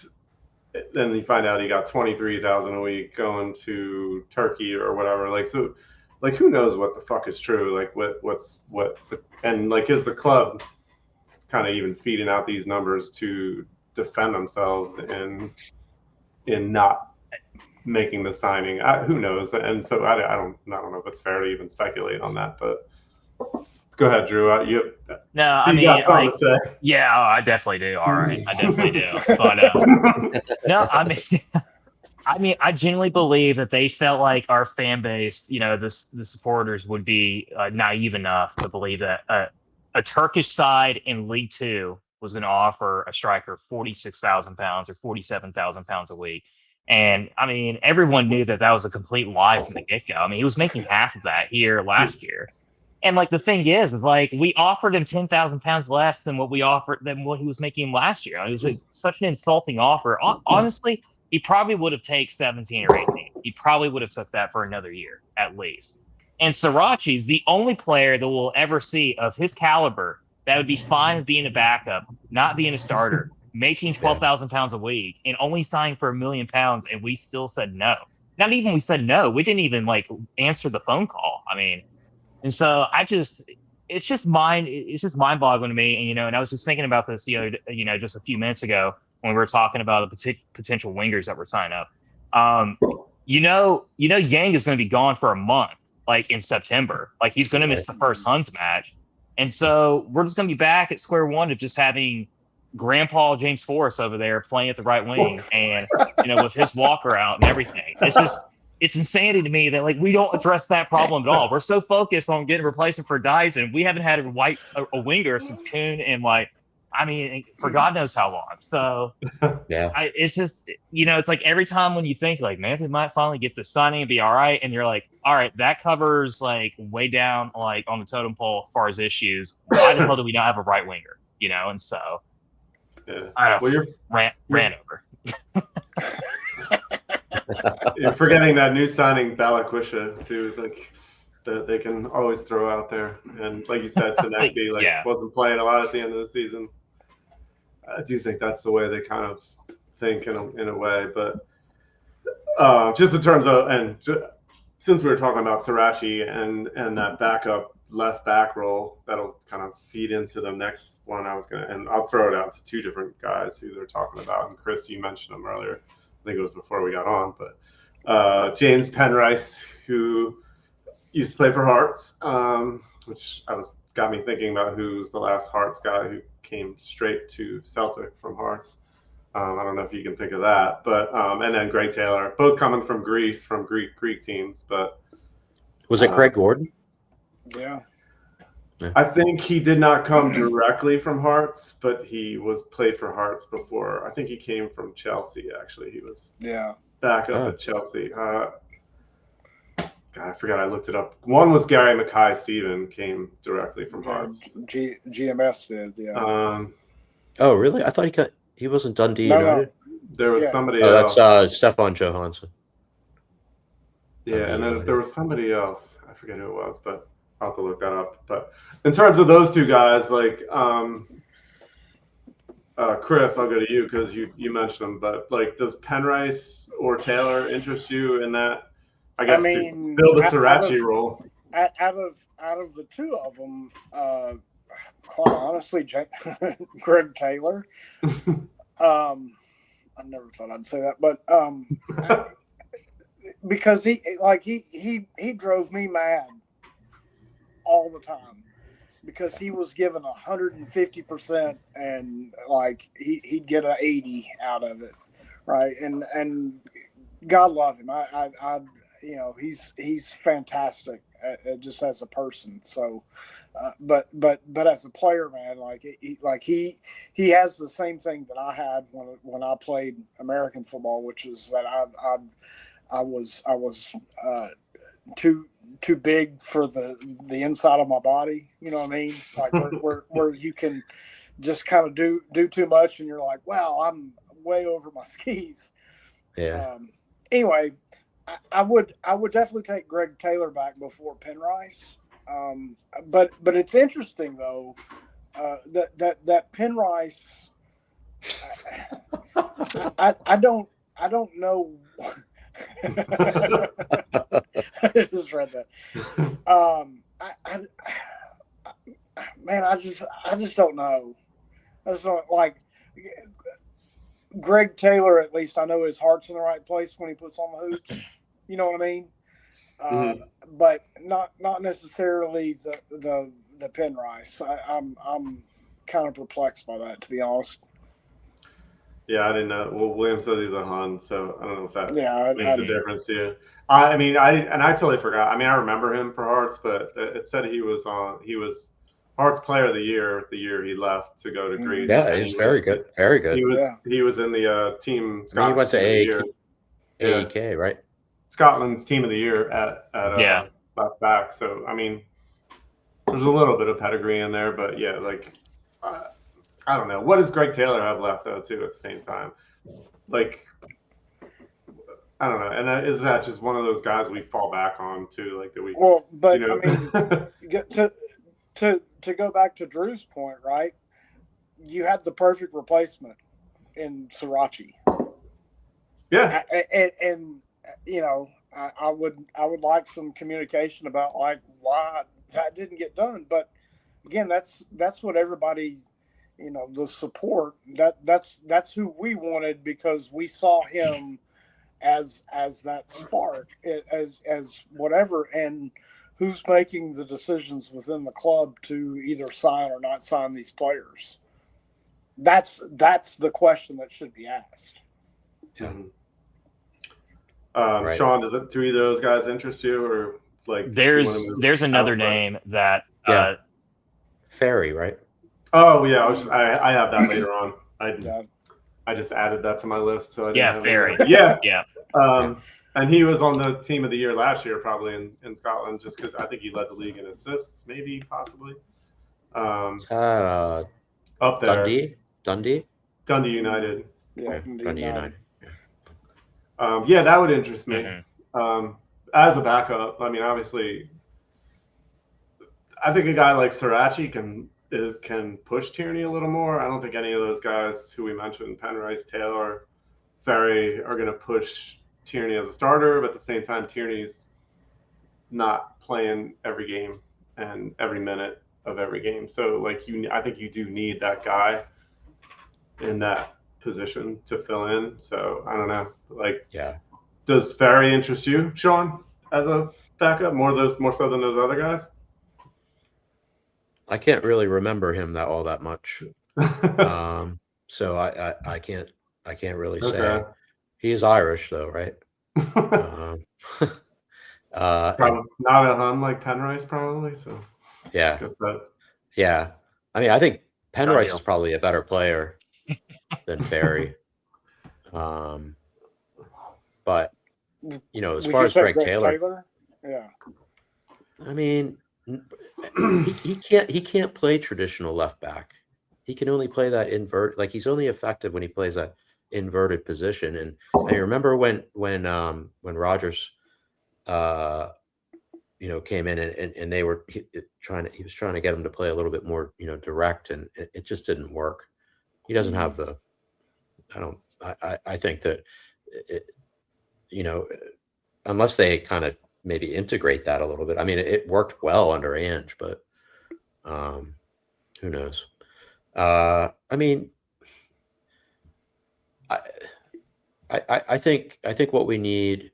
then you find out he got $23,000 a week going to Turkey or whatever. Like, so, like, who knows what the fuck is true? Like, and like, is the club kind of even feeding out these numbers to defend themselves in not making the signing? Who knows? And so I don't know if it's fair to even speculate on that, but. Go ahead, Drew. Got something to say. Yeah, I definitely do. All right, I definitely do. But no, I mean, I genuinely believe that they felt like our fan base, the supporters would be naive enough to believe that a Turkish side in League Two was going to offer a striker 46,000 pounds or 47,000 pounds a week. And I mean, everyone knew that was a complete lie from the get-go. I mean, he was making half of that here last year. And like the thing is like we offered him 10,000 pounds less than what he was making last year. It was like such an insulting offer. Honestly, he probably would have taken 17 or 18. He probably would have took that for another year at least. And Sirachi's the only player that we'll ever see of his caliber that would be fine with being a backup, not being a starter, making 12,000 pounds a week, and only signing for £1 million. And we still said no. Not even we said no. We didn't even like answer the phone call. I mean. And so it's just mind-boggling to me. And, and I was just thinking about this, just a few minutes ago when we were talking about the potential wingers that were signing up. Yang is going to be gone for a month, like in September. Like he's going to miss the first Huns match. And so we're just going to be back at square one of just having Grandpa James Forrest over there playing at the right wing and, with his walker out and everything. It's insanity to me that like we don't address that problem at all. We're so focused on getting a replacement for Dyson. We haven't had a winger since Kuhn and for God knows how long. So yeah, it's just it's like every time when you think like, man, we might finally get the signing and be all right, and you're like, all right, that covers like way down like on the totem pole as far as issues. Why the hell do we not have a right winger? And so ran over. You're forgetting that new signing Balakwisha too, like that they can always throw out there. And like you said, Tanecki wasn't playing a lot at the end of the season. I do think that's the way they kind of think in a way. But just in terms of since we were talking about Sirachi and that backup left back role, that'll kind of feed into the next one and I'll throw it out to two different guys who they're talking about. And Chris, you mentioned them earlier. I think it was before we got on, but James Penrice, who used to play for Hearts, which got me thinking about who's the last Hearts guy who came straight to Celtic from Hearts. I don't know if you can think of that, but and then Greg Taylor, both coming from Greece, from Greek teams. But was it Craig Gordon? Yeah. I think he did not come directly from Hearts, but he played for Hearts before. I think he came from Chelsea, actually. He was back up at Chelsea. God, I forgot. I looked it up. One was Gary Mackay-Steven, came directly from Hearts. GMS did, yeah. Oh, really? I thought he wasn't Dundee United. No. There was somebody else. That's Stefan Johansson. Yeah, and then there was somebody else. I forget who it was, but I'll have to look that up. But in terms of those two guys, like Chris, I'll go to you because you mentioned them. But like, does Penrice or Taylor interest you in that? I guess to build a Sirachi role. Out of the two of them, quite honestly, Greg Taylor. I never thought I'd say that, but because he drove me mad all the time because he was given 150% and like he'd get an 80 out of it, right? And God love him. I he's fantastic just as a person. So, but as a player, man, he has the same thing that I had when I played American football, which is that I was too big for the inside of my body. You know what I mean? Like where you can just kind of do too much, and you're like, wow, I'm way over my skis. Yeah. Anyway, I would definitely take Greg Taylor back before Penrice. But it's interesting though that Penrice. I don't know. I just read that. Man, I just don't know. I just don't like Greg Taylor. At least I know his heart's in the right place when he puts on the hoops. You know what I mean? But not necessarily the Penrice. I'm kind of perplexed by that, to be honest. Yeah, I didn't know. Well, William says he's a Hun, so I don't know if that makes a difference to you. I mean, I totally forgot. I mean, I remember him for Hearts, but it said he was Hearts Player of the year he left to go to Greece. Yeah, he's very good. Very good. He was in the team. I mean, he went to AEK, right? Scotland's team of the year at left back. So I mean, there's a little bit of pedigree in there, but yeah, like I don't know. What does Greg Taylor have left though, too? At the same time, like I don't know. And is that just one of those guys we fall back on too? Like that we. Well, but I mean, to go back to Drew's point, right? You had the perfect replacement in Srirachi. Yeah, and you know, I would like some communication about like why that didn't get done. But again, that's what everybody, you know, the support that's who we wanted because we saw him as that spark, as whatever, and who's making the decisions within the club to either sign or not sign these players. That's the question that should be asked. Yeah. Right. Sean, do either of those guys interest you, or like there's another name that Ferry, right? Oh yeah, I have that later on. I just added that to my list, so I didn't have Ferry. Yeah. And he was on the team of the year last year, probably in Scotland, just because I think he led the league in assists, maybe possibly. Up there, Dundee United. Yeah, Dundee United. Yeah, that would interest me. As a backup, I mean, obviously, I think a guy like Srirachi can push Tierney a little more. I don't think any of those guys who we mentioned, Penrice, Taylor, Ferry, are going to push Tierney as a starter. But at the same time, Tierney's not playing every game and every minute of every game. So, like, I think you do need that guy in that position to fill in. So I don't know. Like, does Ferry interest you, Sean, as a backup more so than those other guys? I can't really remember him all that much. So I can't really say. He is Irish though, right? Probably not a Hun like Penrice, probably. So yeah, I guess that. Yeah, I mean, I think Penrice is probably a better player than Ferry. But you know, as far as Greg Taylor, yeah, I mean, he can't play traditional left back. He can only play that invert. Like, he's only effective when he plays that inverted position. And I remember when Rodgers, came in and they were he was trying to get him to play a little bit more, direct, and it just didn't work. He doesn't have the. I think that unless they kind of maybe integrate that a little bit. I mean, it worked well under Ange, but who knows? I mean, I think what we need,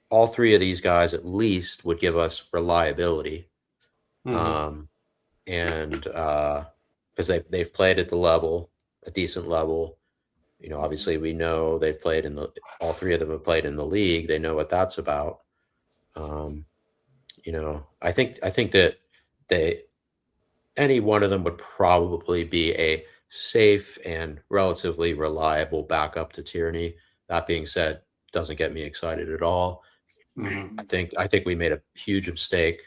all three of these guys at least would give us reliability, and because they've played at a decent level. Obviously we know they've played all three of them have played in the league. They know what that's about. I think that any one of them would probably be a safe and relatively reliable backup to Tierney. That being said, doesn't get me excited at all. Mm-hmm. I think we made a huge mistake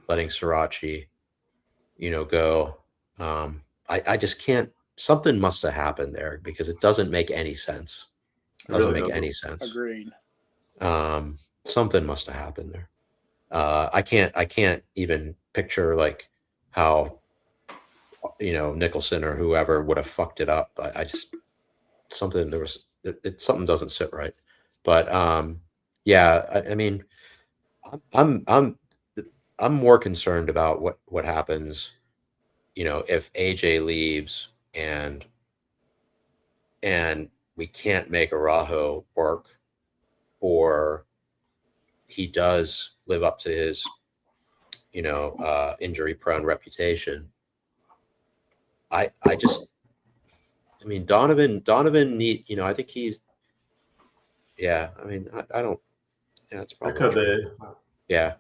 letting Srirachi, go. I just can't. Something must have happened there because it doesn't make any sense. It doesn't make any sense. Agreed. Something must have happened there. I can't even picture like how Nicholson or whoever would have fucked it up. I just something something doesn't sit right. But yeah, I mean, I'm more concerned about what happens, if AJ leaves and we can't make Araujo work, or he does live up to his injury prone reputation. I mean, Donovan I think he's, yeah, I mean, I don't, yeah, it's probably Could true. be. Yeah.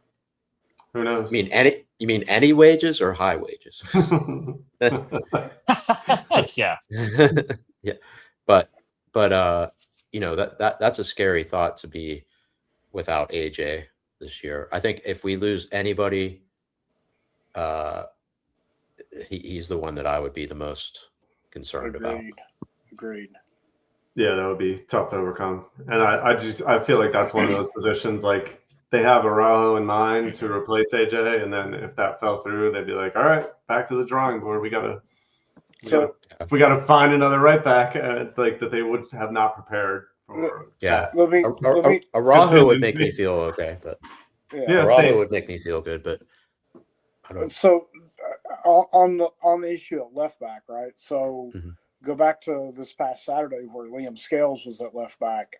Who knows? You mean any wages or high wages? Yeah. Yeah. But that's a scary thought to be without AJ this year. I think if we lose anybody, he's the one that I would be the most concerned about. Agreed. Yeah, that would be tough to overcome. And I feel like that's one of those positions, like they have Araujo in mind to replace AJ, and then if that fell through, they'd be like, all right, back to the drawing board. We gotta find another right back, like that they would have not prepared for. Yeah, that. Araujo would make me feel okay, but Araujo would make me feel good, but I don't. So on the issue of left back, right? So go back to this past Saturday where Liam Scales was at left back,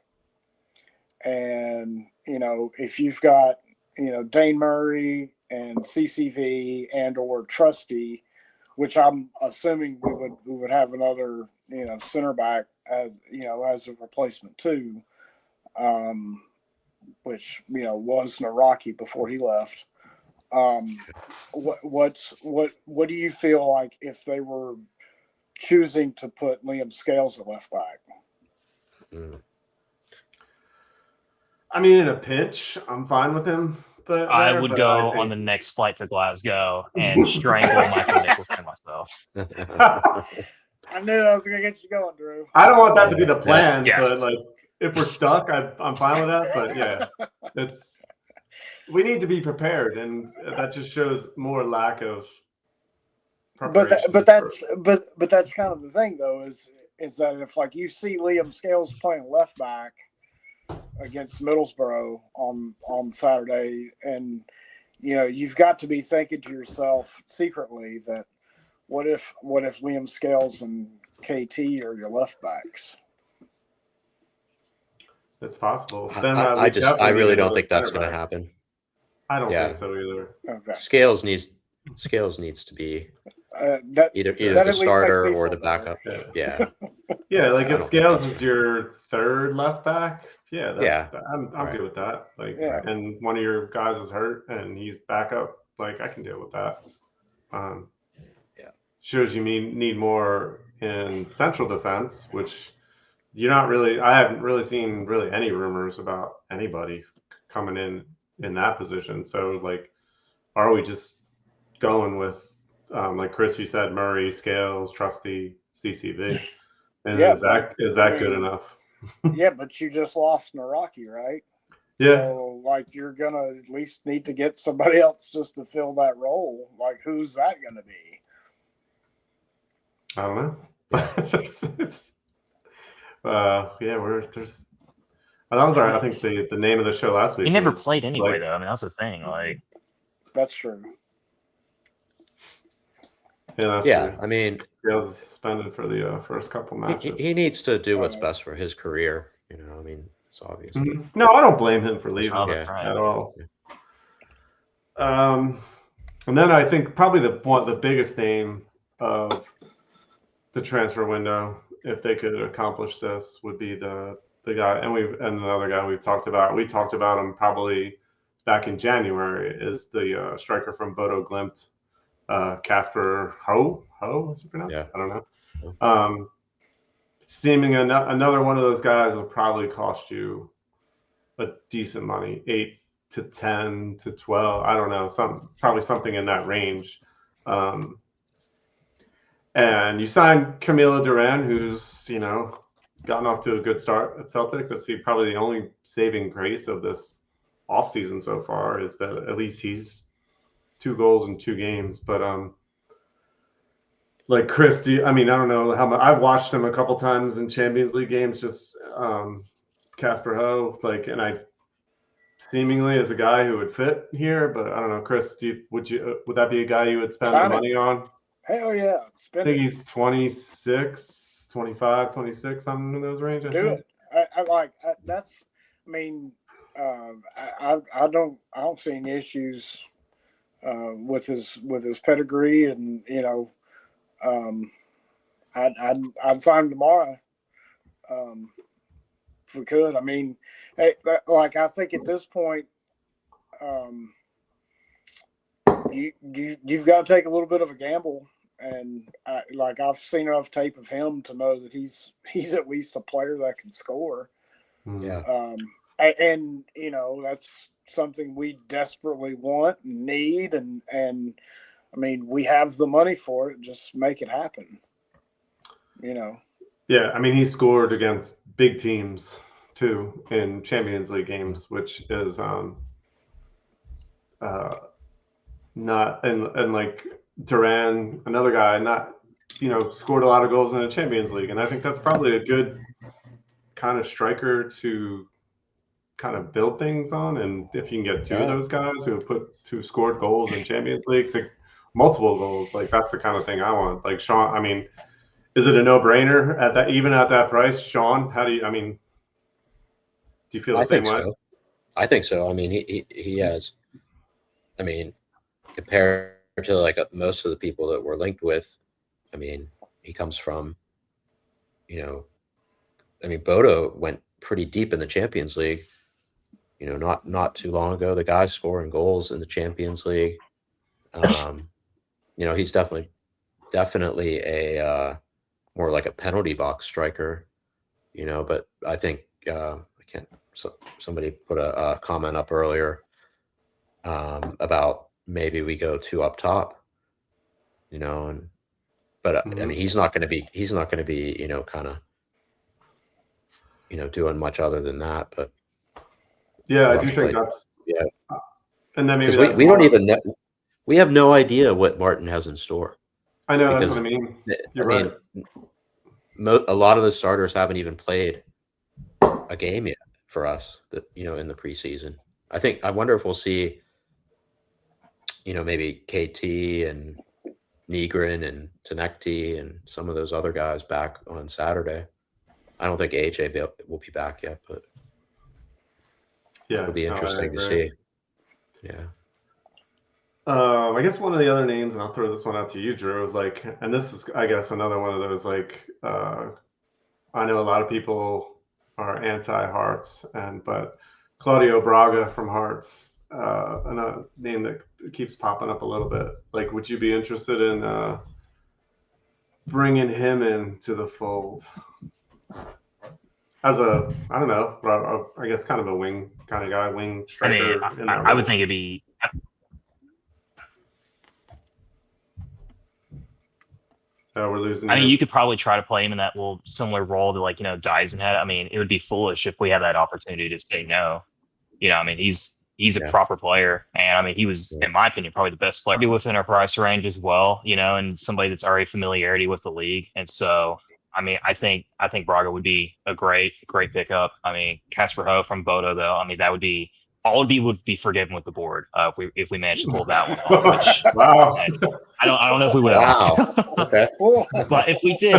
and if you've got Dane Murray and CCV and or Trusty, which I'm assuming we would have another center back as a replacement too, which was Naraki before he left. What do you feel like if they were choosing to put Liam Scales at left back? I mean, in a pinch, I'm fine with him. But I would go on the next flight to Glasgow and strangle Michael Nicholson myself. I knew I was going to get you going, Drew. I don't want that to be the plan, yes. But like if we're stuck, I'm fine with that. But yeah, we need to be prepared, and that just shows more lack of preparation. But that's kind of the thing, though, is that if like you see Liam Scales playing left back against Middlesbrough on Saturday, and you've got to be thinking to yourself secretly that what if Liam Scales and KT are your left backs? It's possible. I really don't think that's going to happen. I don't think so either. Okay. Scales needs to be either the starter or the backup. Yeah. Yeah, like if Scales is your third left back, I'm good with that. Like, and one of your guys is hurt and he's backup, like I can deal with that. Shows you need more in central defense, which I haven't really seen any rumors about anybody coming in that position. So like, are we just going with like Chris, you said, Murray, Scales, Trusty, CCV, and is that good enough? Yeah, but you just lost Naraki, right? Yeah. So like you're gonna at least need to get somebody else just to fill that role. Like who's that gonna be? I don't know. That was I think the name of the show last week. He never played anyway, though. I mean, that's the thing. Like, that's true. Yeah, true. I mean, Scales is suspended for the first couple matches. He needs to do what's best for his career. I mean, it's obvious. No, I don't blame him for leaving at all. And then I think probably the biggest name of the transfer window, if they could accomplish this, would be the guy, and another guy we've talked about. We talked about him probably back in January. Is the striker from Bodo Glimt, Casper Ho? What's it pronounced? Yeah. I don't know. Seeming another one of those guys will probably cost you a decent money, 8 to 10 to 12. I don't know, probably something in that range. And you signed Camilo Duran, who's gotten off to a good start at Celtic. That's probably the only saving grace of this offseason so far, is that at least he's 2 goals in 2 games. But Like Chris, I mean, I don't know how much I've watched him a couple times in Champions League games, just Casper Ho, like, and I seemingly as a guy who would fit here, but I don't know, Chris, would that be a guy you would spend the money on? Hell yeah. I think he's 26, 25, 26, something in those range. Do it. I don't see any issues with his pedigree, and I'd sign him tomorrow if we could. I mean, I think at this point, you've got to take a little bit of a gamble, and I've seen enough tape of him to know that he's at least a player that can score. Yeah. And that's something we desperately want and need, and I mean, we have the money for it. Just make it happen. Yeah, I mean, he scored against big teams too in Champions League games, which is not and like Duran, another guy, not scored a lot of goals in the Champions League, and I think that's probably a good kind of striker to kind of build things on. And if you can get two of those guys who scored goals in Champions League, like multiple goals, like that's the kind of thing I want. Like Sean, I mean, is it a no-brainer at that price? Sean, do you feel the same way? So. I think so. I mean, he has. I mean, compared to like most of the people that we're linked with, I mean, he comes from. I mean, Bodo went pretty deep in the Champions League. Not too long ago, the guy's scoring goals in the Champions League. He's definitely a more like a penalty box striker. But I think somebody put a comment up earlier about maybe we go two up top. But I mean, he's not going to be kind of doing much other than that. But yeah, I do think that's and then maybe we don't even know. We have no idea what Martin has in store. I know, that's what I mean. You're right. A lot of the starters haven't even played a game yet for us. In the preseason. I wonder if we'll see. Maybe KT and Nygren and Tenekti and some of those other guys back on Saturday. I don't think AJ will be back yet, but it'll be interesting to see. Yeah. I guess one of the other names, and I'll throw this one out to you, Drew, and this is, I guess, another one of those, I know a lot of people are anti-Hearts, but Claudio Braga from Hearts, another name that keeps popping up a little bit. Would you be interested in bringing him into the fold as a, I don't know, I guess kind of a wing kind of guy, wing striker? I mean, I would think it'd be. We're losing. I mean, you could probably try to play him in that little similar role to Dyson had. I mean, it would be foolish if we had that opportunity to say no. I mean, he's a proper player, and I mean, he was, in my opinion, probably the best player within our price range as well. And somebody that's already familiarity with the league, and so. I mean, I think Braga would be a great pickup. I mean, Casper Ho from Bodo, though. I mean, that would be would be forgiven with the board if we managed to pull that one off. Which, wow. I don't know if we would. Wow. Okay. But if we did,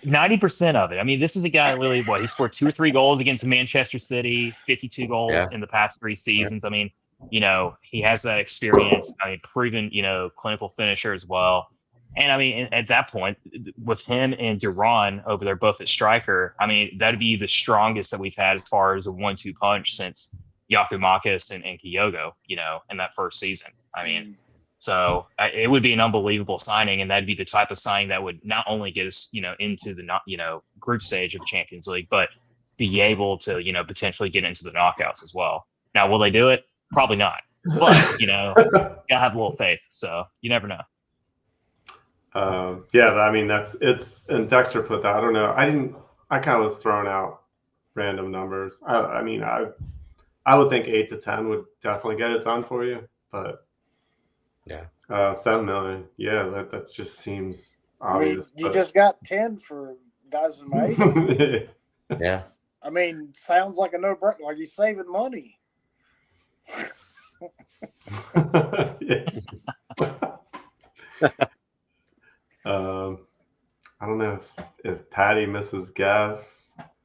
90% of it. I mean, this is a guy really. He scored 2 or 3 goals against Manchester City, 52 goals in the past 3 seasons. I mean, he has that experience. I mean, proven clinical finisher as well. And I mean, at that point, with him and Duran over there, both at striker, I mean, that'd be the strongest that we've had as far as a 1-2 punch since Yakumakis and Kyogo, in that first season. I mean, so it would be an unbelievable signing, and that'd be the type of signing that would not only get us, into the group stage of the Champions League, but be able to, potentially get into the knockouts as well. Now, will they do it? Probably not. But gotta have a little faith. So you never know. I mean, and Dexter put that. I don't know. I kind of was throwing out random numbers. I mean, I would think 8 to 10 would definitely get it done for you, but $7 million. Yeah, that just seems I mean, obvious. you just got 10 for dozen maybe. Yeah. I mean, sounds like a no-brainer. Like he's saving money. Yeah. I don't know if Patty misses Gav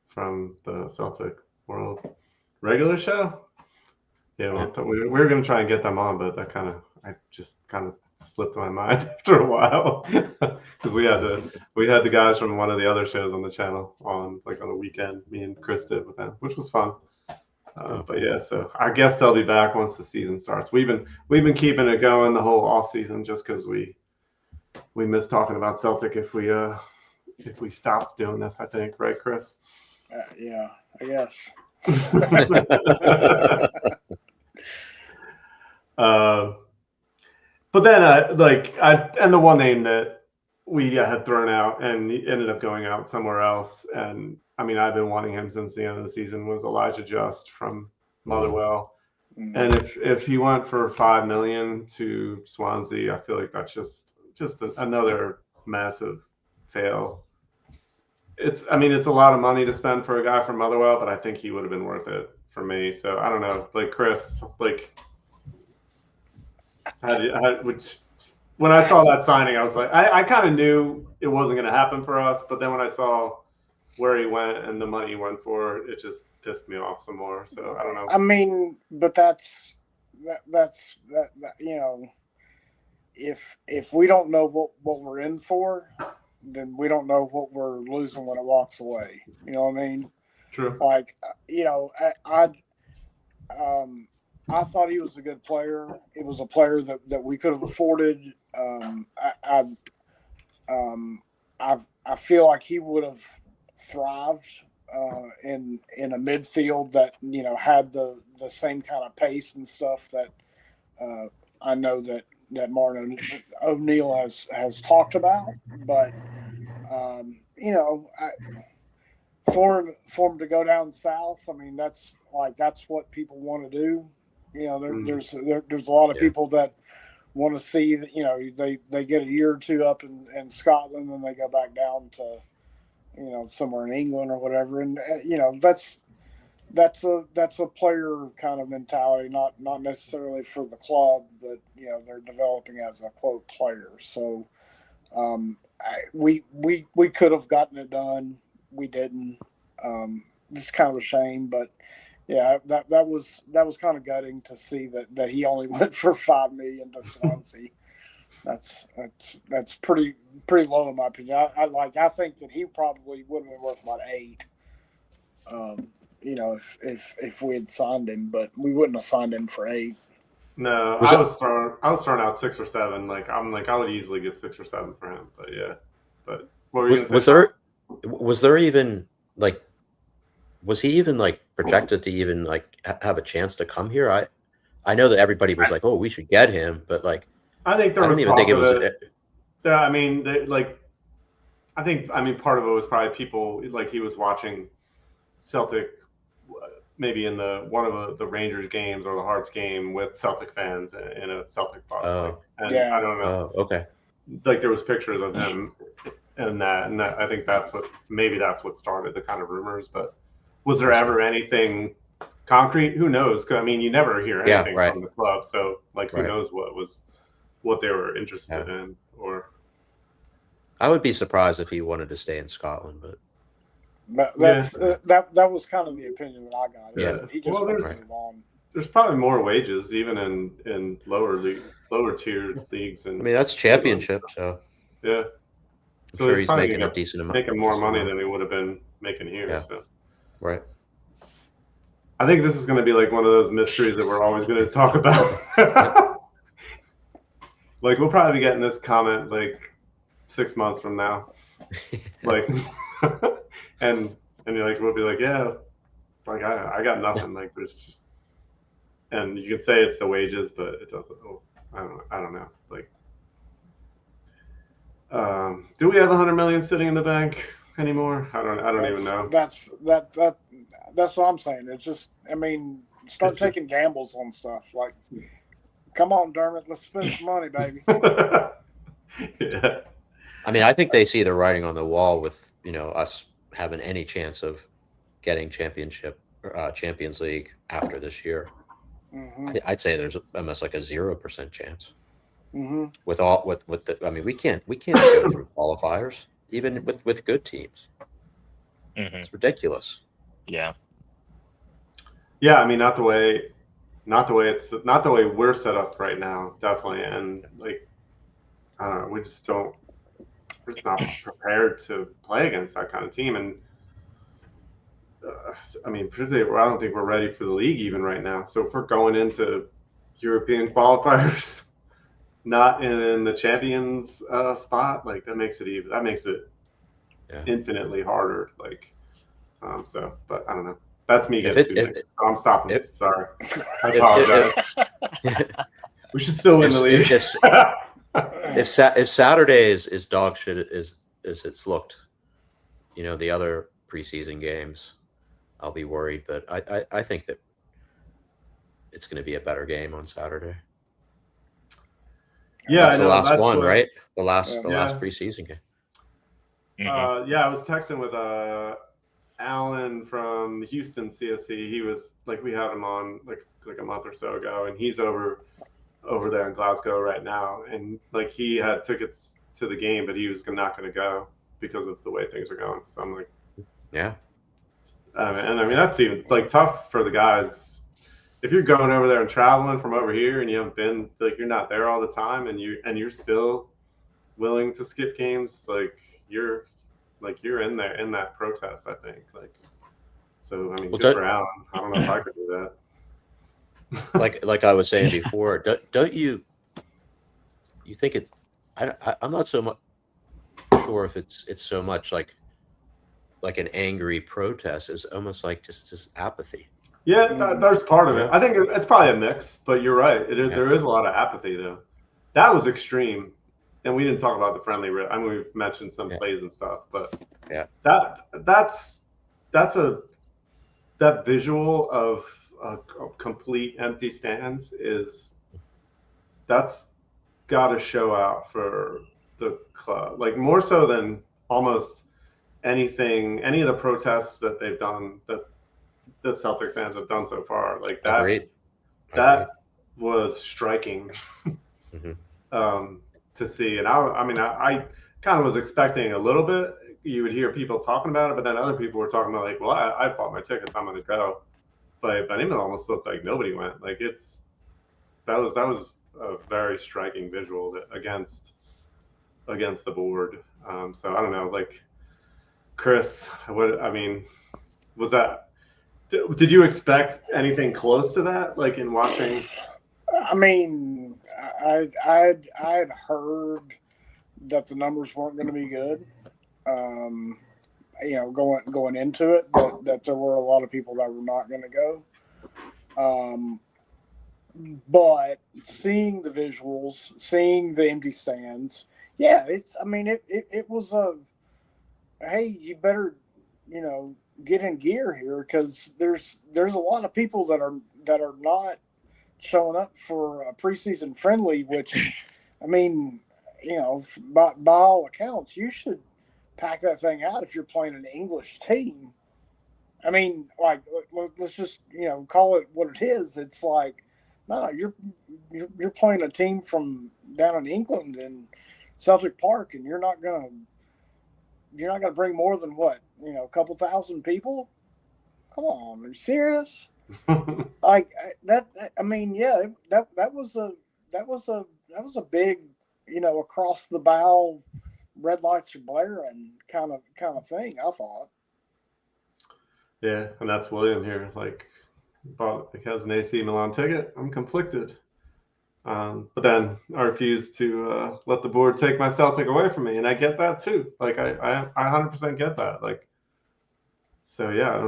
from the Celtic World regular show. Yeah, we were going to try and get them on, but I just kind of slipped my mind after a while because we had the guys from one of the other shows on the channel on a weekend. Me and Chris did with them, which was fun. But yeah, so I guess they'll be back once the season starts. We've been keeping it going the whole off season just because we miss talking about Celtic if we stopped doing this. I think, right, Chris? Yeah, I guess. But then and the one name that we had thrown out and he ended up going out somewhere else, and I mean I've been wanting him since the end of the season, was Elijah Just from Motherwell. And if he went for $5 million to Swansea, I feel like that's just another massive fail. It's a lot of money to spend for a guy from Motherwell, but I think he would have been worth it for me. So I don't know, Chris, when I saw that signing, I was like, I kind of knew it wasn't going to happen for us, but then when I saw where he went and the money he went for, it just pissed me off some more. So I don't know. I mean, but that's you know, if we don't know what we're in for, then we don't know what we're losing when it walks away. You know what I mean? True. I thought he was a good player. It was a player that we could have afforded. I feel like he would have thrived in a midfield that had the same kind of pace and stuff that I know that Martin O'Neill has talked about. But for him to go down south, I mean that's what people want to do. There's a lot of people that want to see that they get a year or two up in Scotland and they go back down to somewhere in England or whatever, and that's a player kind of mentality, not necessarily for the club, but they're developing as a quote player. So we could have gotten it done, we didn't. Just kind of a shame, but. Yeah, that was kind of gutting to see that he only went for $5 million to Swansea. That's pretty low in my opinion. I think that he probably would have been worth about $8. If we had signed him, but we wouldn't have signed him for $8. No, I was throwing out 6 or 7. I would easily give 6 or 7 for him. But yeah, but what were you going to say? Was there even was he even projected to even have a chance to come here? I know that everybody was like, oh, we should get him, but I think there I don't even think it was. I think part of it was probably people he was watching Celtic maybe in one of the Rangers games or the Hearts game with Celtic fans in a Celtic box. I don't know. Oh, okay. There was pictures of him and I think that's what started the kind of rumors, but. Was there ever anything concrete? Who knows? 'Cause, you never hear anything from the club, so who knows what they were interested in? Or I would be surprised if he wanted to stay in Scotland, but that was kind of the opinion that I got. Yeah, he just move on. There's probably more wages even in lower tier leagues, and that's championship, so yeah. I'm sure he's making a decent amount, making more money than he would have been making here. Yeah. So. Right. I think this is going to be one of those mysteries that we're always going to talk about. We'll probably be getting this comment 6 months from now. And we'll be like, yeah, I got nothing. There's just, and you can say it's the wages, but it doesn't. I don't know. Do we have $100 million sitting in the bank anymore? I don't even know. That's what I'm saying. It's just, start taking gambles on stuff. Come on, Dermot. Let's spend some money, baby. Yeah. I mean, I think they see the writing on the wall with, us having any chance of getting Champions League after this year. Mm-hmm. I'd say there's almost like a 0% chance. Mm-hmm. We can't go through qualifiers even with good teams. Mm-hmm. It's ridiculous. Yeah. Yeah, I mean, not the way we're set up right now, definitely. And like, I don't know, we're just not prepared to play against that kind of team. And I mean, particularly, I don't think we're ready for the league even right now. So if we're going into European qualifiers, not in the champions spot, like that makes it infinitely harder. Like, but I don't know. That's me getting too mixed. I'm stopping. Sorry, I apologize. We should still win the league. If Saturday is dog shit as it's looked, the other preseason games, I'll be worried. But I think that it's going to be a better game on Saturday. Yeah, that's the last one, right? The last preseason game. Mm-hmm. I was texting with Alan from Houston CSC. He was like, we had him on like a month or so ago, and he's over there in Glasgow right now. And like he had tickets to the game, but he was not going to go because of the way things are going. So I'm like, yeah. And I mean, that's even like tough for the guys. If you're going over there and traveling from over here and you haven't been, like you're not there all the time and you're still willing to skip games, like you're in there in that protest, I think. Like, so I mean, good for Alan. I don't know if I could do that. like I was saying before, don't you think it's? I'm not so much sure if it's so much like an angry protest. It's almost like just apathy. Yeah, there's part of it. I think it's probably a mix, but you're right. There is a lot of apathy though. That was extreme. And we didn't talk about the friendly. I mean, we've mentioned some plays and stuff, but that's that visual of complete empty stands that's got to show out for the club, like more so than almost any of the protests that they've done that the Celtic fans have done so far. Like that, Agreed. That was striking. Mm-hmm. To see. And I kind of was expecting a little bit. You would hear people talking about it, but then other people were talking about like, well, I bought my tickets, I'm going to go. But it almost looked like nobody went. Like that was a very striking visual against the board. So I don't know, like Chris, was that? Did you expect anything close to that? Like in watching? I mean, I had heard that the numbers weren't going to be good. Going into it, that there were a lot of people that were not going to go. But seeing the visuals, seeing the empty stands, it was hey, you better, get in gear here because there's a lot of people that are not showing up for a preseason friendly, which, I mean, by all accounts, you should pack that thing out if you're playing an English team. I mean, like, let's just, call it what it is. It's like, no, you're playing a team from down in England in Celtic Park, and you're not gonna bring more than what, a couple thousand people. Come on, are you serious? Like that. I mean, yeah, that was a big, across the bow, red lights are blaring kind of thing. I thought. Yeah, and that's William here. Like, has an AC Milan ticket. I'm conflicted. But then I refuse to let the board take my Celtic away from me, and I get that too. Like I 100% get that. Like. So yeah, I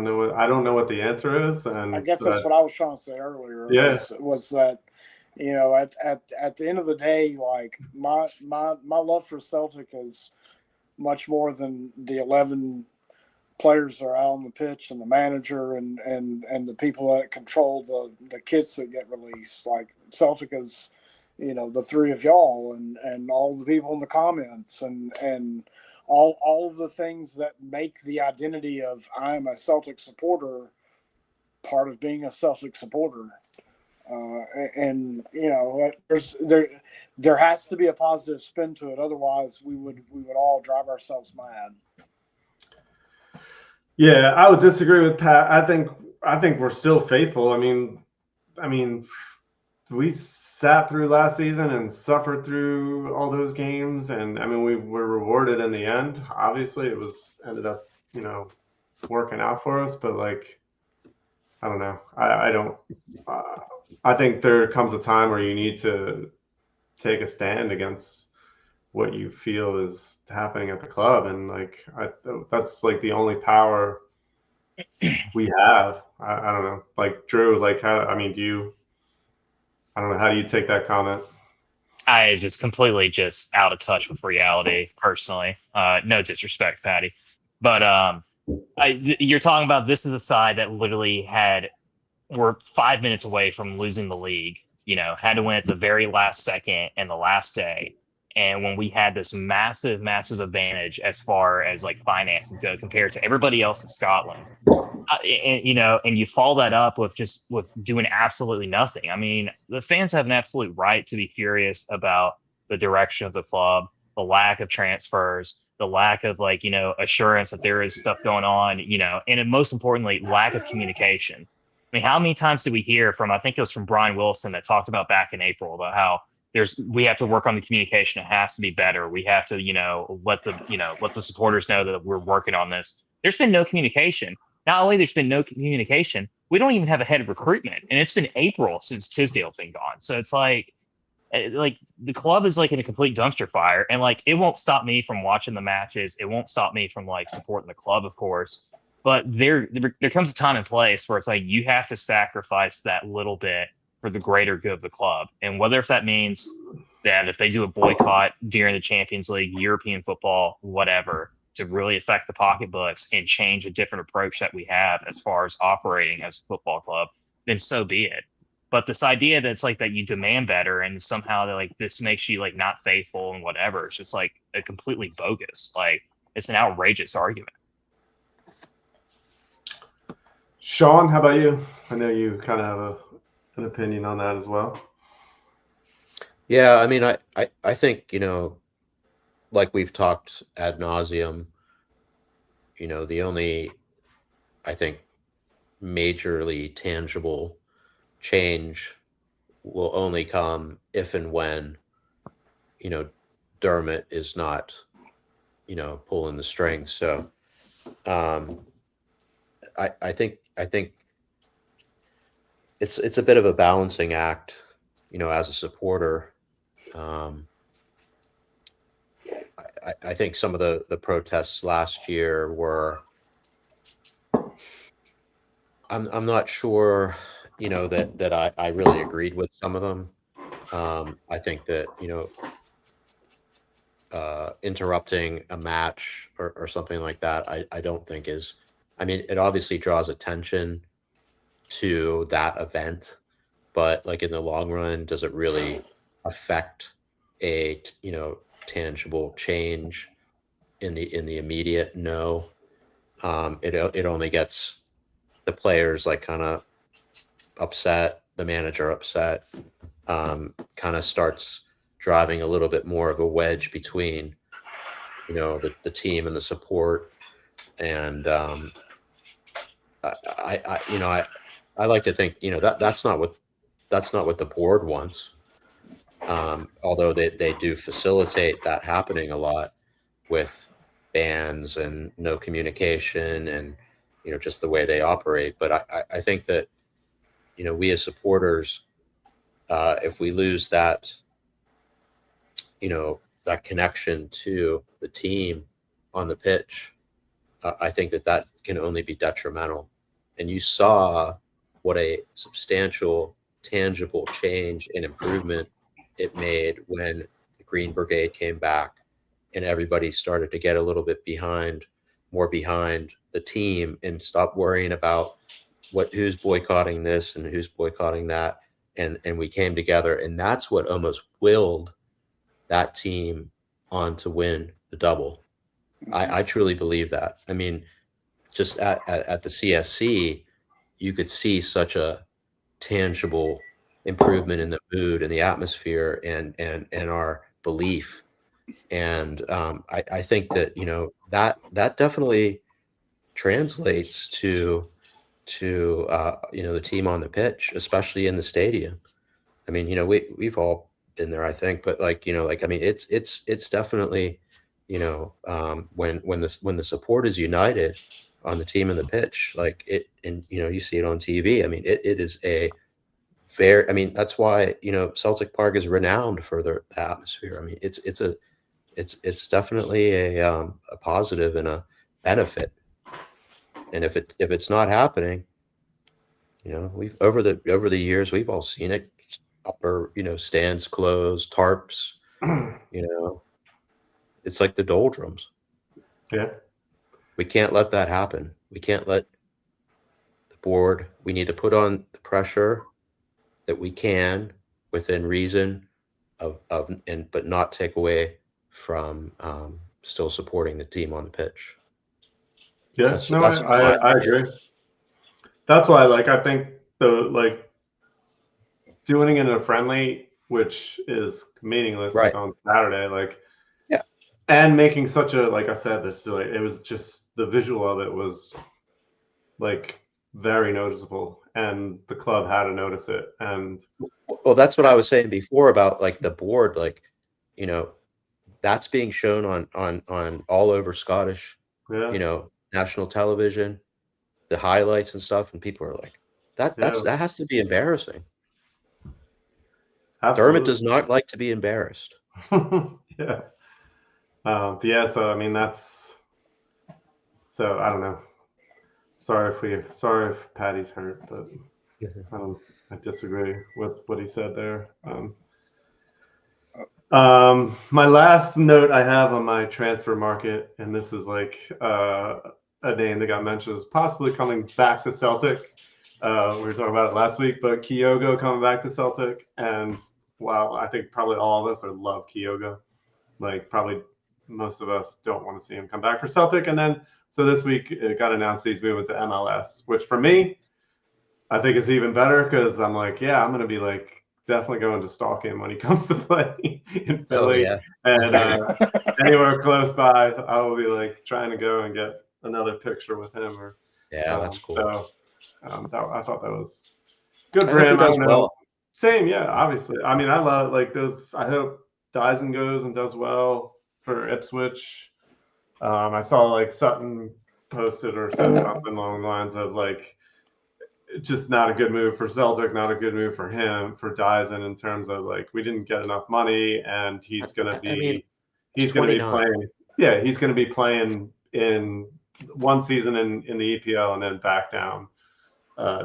don't know what the answer is, and I guess that's what I was trying to say earlier. Yeah, was that at the end of the day, like my love for Celtic is much more than the 11 players that are out on the pitch and the manager and the people that control the kits that get released. Like Celtic is the three of y'all and all the people in the comments and all of the things that make the identity of I'm a Celtic supporter part of being a Celtic supporter. There has to be a positive spin to it. Otherwise, we would all drive ourselves mad. Yeah, I would disagree with Pat. I think we're still faithful. I mean, we sat through last season and suffered through all those games, and I mean, we were rewarded in the end. Obviously, it ended up working out for us, but like, I don't know. I don't. I think there comes a time where you need to take a stand against what you feel is happening at the club, and like that's like the only power we have. I don't know. Like Drew, like how? I mean, I don't know. How do you take that comment? I just completely just out of touch with reality, personally. No disrespect, Patty, but you're talking about this is a side that literally were 5 minutes away from losing the league. Had to win at the very last second and the last day. And when we had this massive, massive advantage as far as like finances go compared to everybody else in Scotland, and you follow that up with doing absolutely nothing. I mean, the fans have an absolute right to be furious about the direction of the club, the lack of transfers, the lack of assurance that there is stuff going on, and most importantly, lack of communication. I mean, how many times did we hear from, I think it was from Brian Wilson that talked about back in April about how we have to work on the communication. It has to be better. We have to, let the supporters know that we're working on this. There's been no communication. Not only there's been no communication, we don't even have a head of recruitment, and it's been April since Tisdale's been gone. So it's like the club is like in a complete dumpster fire, and like it won't stop me from watching the matches. It won't stop me from like supporting the club, of course. But there comes a time and place where it's like you have to sacrifice that little bit for the greater good of the club. And whether if that means that if they do a boycott during the Champions League, European football, whatever, to really affect the pocketbooks and change a different approach that we have as far as operating as a football club, then so be it. But this idea that it's like that you demand better and somehow that like this makes you like not faithful and whatever, it's just like a completely bogus. Like it's an outrageous argument. Sean, how about you? I know you kind of have an opinion on that as well. Yeah, I mean, I think, like we've talked ad nauseum, the only, I think, majorly tangible change will only come if and when, Dermot is not, pulling the strings. So I think it's a bit of a balancing act, as a supporter. I think some of the protests last year were, I'm not sure, that I really agreed with some of them. I think that, interrupting a match or something like that, I don't think is, I mean, it obviously draws attention to that event, but like in the long run, does it really affect a tangible change in the immediate? No. It only gets the players like kind of upset, the manager upset, kind of starts driving a little bit more of a wedge between the team and the support. And I like to think that's not what the board wants. Although they do facilitate that happening a lot with bans and no communication and just the way they operate. But I think that we as supporters, if we lose that that connection to the team on the pitch, I think that can only be detrimental. And you saw what a substantial, tangible change and improvement it made when the Green Brigade came back and everybody started to get a little bit more behind the team and stop worrying about who's boycotting this and who's boycotting that. and we came together, and that's what almost willed that team on to win the double. I truly believe that. I mean, just at the CSC, you could see such a tangible improvement in the mood and the atmosphere and our belief. And I think that, you know, that definitely translates to you know, the team on the pitch, especially in the stadium. I mean, you know, we've all been there, I think, but like, you know, like, I mean, it's definitely, you know, when the support is united on the team and the pitch, like it, and, you know, you see it on TV. I mean, it is a very, I mean, that's why, you know, Celtic Park is renowned for the atmosphere. I mean, it's definitely a positive and a benefit. And if it's not happening, you know, we've over the years, we've all seen it. Upper, you know, stands closed, tarps, you know, it's like the doldrums. Yeah. We can't let that happen. We can't let the board, we need to put on the pressure that we can within reason but not take away from still supporting the team on the pitch. Yes, no, I agree. That's why, like, I think doing it in a friendly, which is meaningless, right, like on Saturday, like, yeah, and making such a, like I said, this, like, it was just the visual of it was like very noticeable, and the club had to notice it. And well, that's what I was saying before about like the board, like, you know, that's being shown on all over Scottish, yeah, you know, national television, the highlights and stuff, and people are like, that has to be embarrassing. absolutely. Dermot does not like to be embarrassed. Yeah. Yeah. So I mean, that's, so I don't know. Sorry if Patty's hurt, but I disagree with what he said there. My last note I have on my transfer market, and this is like a name that got mentioned, is possibly coming back to Celtic. We were talking about it last week, but Kyogo coming back to Celtic, and wow, I think probably all of us love Kyogo. Like, probably most of us don't want to see him come back for Celtic. And then, so this week it got announced he's moving to MLS, which for me, I think is even better, because I'm like, yeah, I'm going to be like definitely going to stalk him when he comes to play in Philly. Oh, yeah. And anywhere close by, I will be like trying to go and get another picture with him. Or yeah, that's cool. So I thought that was good for him. I don't know. Well. Same, yeah, obviously. I mean, I love, like, those. I hope Dyson goes and does well for Ipswich. I saw like Sutton posted or said something along the lines of like, just not a good move for Celtic, not a good move for him, for Dyson, in terms of like, we didn't get enough money, and he's going to be, he's going to be playing. Yeah, he's going to be playing in one season in the EPL and then back down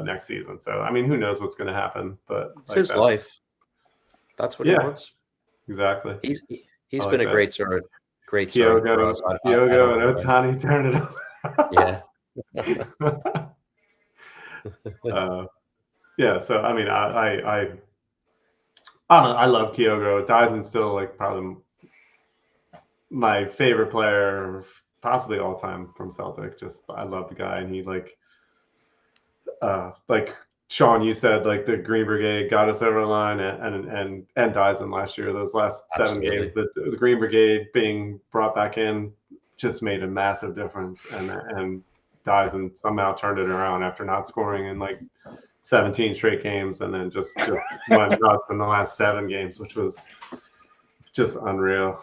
next season. So I mean, who knows what's going to happen? But it's his life. That's what he wants. Exactly. He's like been a great servant. Great servant for us. Kyogo and Otani turn it up. Yeah. Yeah. So I mean, I don't know, I love Kyogo. Dyson's still like probably my favorite player, possibly all time, from Celtic. Just, I love the guy, and he like Sean, you said, like, the Green Brigade got us over the line, and Dyson last year, those last Absolutely. 7 games, that the Green Brigade being brought back in just made a massive difference. And Dyson somehow turned it around after not scoring in like 17 straight games, and then just went nuts in the last 7 games, which was just unreal.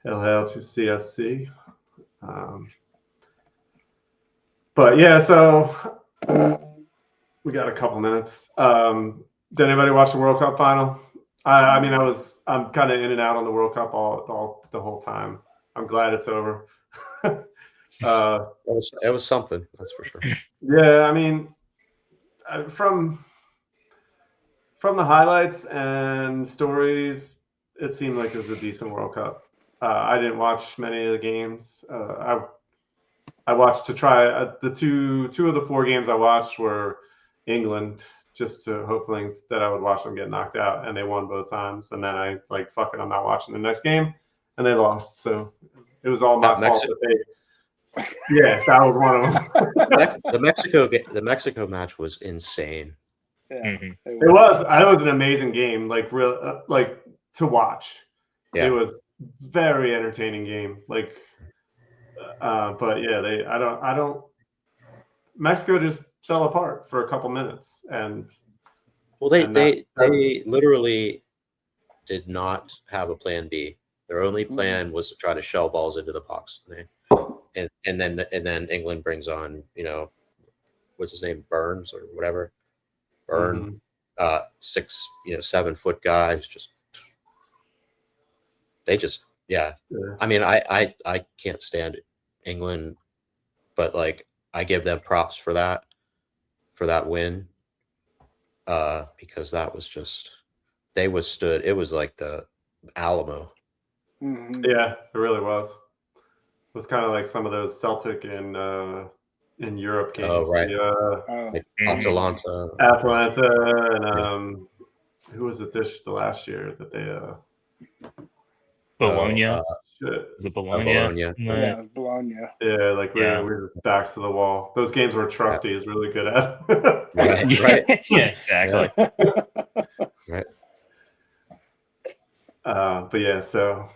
Hail to CFC. But yeah, so we got a couple minutes. Did anybody watch the World Cup final? I mean, I'm kind of in and out on the World Cup all the whole time. I'm glad it's over. It was something, that's for sure. Yeah, I mean, from the highlights and stories, it seemed like it was a decent World Cup. I didn't watch many of the games. I watched to try the two of the 4 games I watched were England just to hoping that I would watch them get knocked out, and they won both times. And then I like, fuck it, I'm not watching the next game, and they lost. So it was all my fault that they. Yeah, that was one of them. The Mexico match was insane. Yeah, it was an amazing game, like real, like to watch. Yeah. It was very entertaining game. Like, but yeah, I don't. Mexico just fell apart for a couple minutes, and they literally did not have a plan B. Their only plan was to try to shell balls into the box, and then England brings on, you know, what's his name, Burns or whatever, 7 foot guys. Yeah. I mean, I can't stand England, but like I give them props for that win, because that was just, they withstood. It was like the Alamo. Yeah, it really was. It was kind of like some of those Celtic in Europe games. Oh, right. Like Atalanta, and who was it the last year that they Bologna. Is it Bologna? Yeah, Bologna. Yeah, like we're just backs to the wall. Those games where Trusty is really good at. right. Yeah, exactly. Right. But yeah, so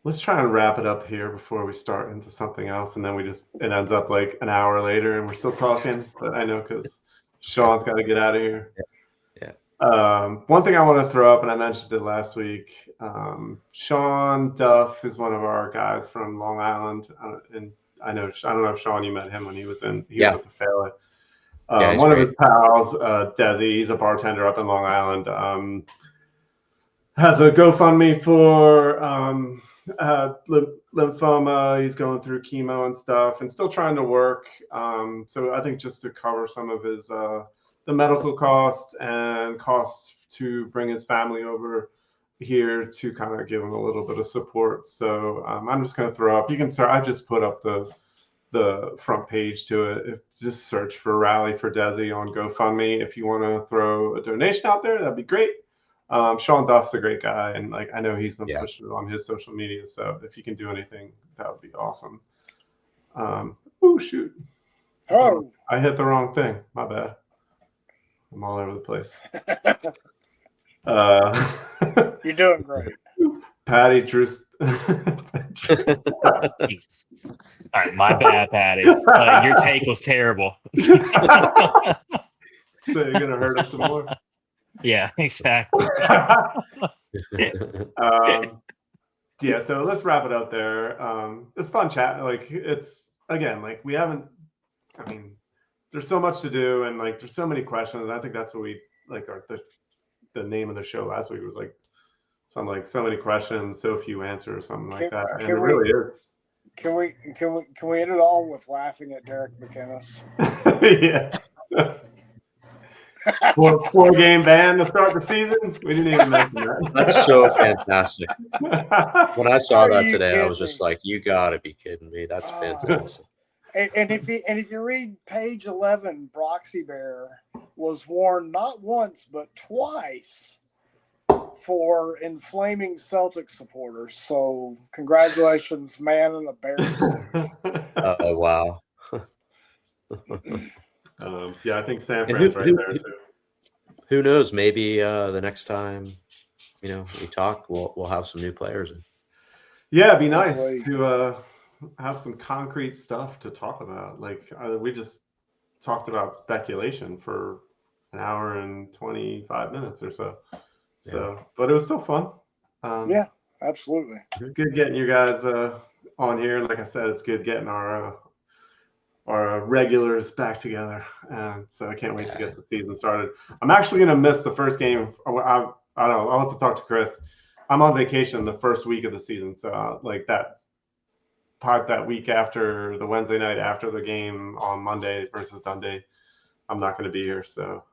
let's try and wrap it up here before we start into something else, and then it ends up like an hour later and we're still talking. But I know because Sean's got to get out of here. One thing I want to throw up, and I mentioned it last week, Sean Duff is one of our guys from Long Island, and I don't know if Sean, you met him when he was with the Fela. One of his pals, Desi, he's a bartender up in Long Island, has a GoFundMe for lymphoma. He's going through chemo and stuff and still trying to work. So I think just to cover some of his the medical costs and costs to bring his family over here to kind of give him a little bit of support. So I'm just going to throw up. You can start. I just put up the front page to it. Just search for Rally for Desi on GoFundMe. If you want to throw a donation out there, that'd be great. Sean Duff's a great guy, and like I know he's been pushing it on his social media. So if you can do anything, that would be awesome. Oh shoot! Oh, I hit the wrong thing. My bad. I'm all over the place. You're doing great. Patty Drew. All right, my bad, Patty. Your take was terrible. So you're gonna hurt us some more. Yeah, exactly. Yeah, so let's wrap it up there. It's fun chat. Like it's again, like we haven't. I mean, there's so much to do, and like there's so many questions. I think that's what we like. The name of the show last week was like something like so many questions, so few answers, something like that. And it really is. Can we end it all with laughing at Derek McInnes? Yeah. Four game ban to start the season. We didn't even mention that. That's so fantastic. When I saw that today, I was just like, "You gotta be kidding me! That's fantastic." And if you read page 11, Broxy Bear was warned not once but twice for inflaming Celtic supporters. So congratulations, man in the Bears. Oh wow. Yeah, I think San Fran's right there too. Who knows? Maybe the next time, we talk, we'll have some new players in. Yeah, it'd be nice to have some concrete stuff to talk about. Like we just talked about speculation for an hour and 25 minutes or so. So, but it was still fun. Yeah, absolutely. It's good getting you guys on here. Like I said, it's good getting our regulars back together, and so I can't wait to get the season started. I'm actually going to miss the first game. I don't know. I'll have to talk to Chris. I'm on vacation the first week of the season, so like that week after the Wednesday night after the game on Monday versus Dundee, I'm not going to be here. So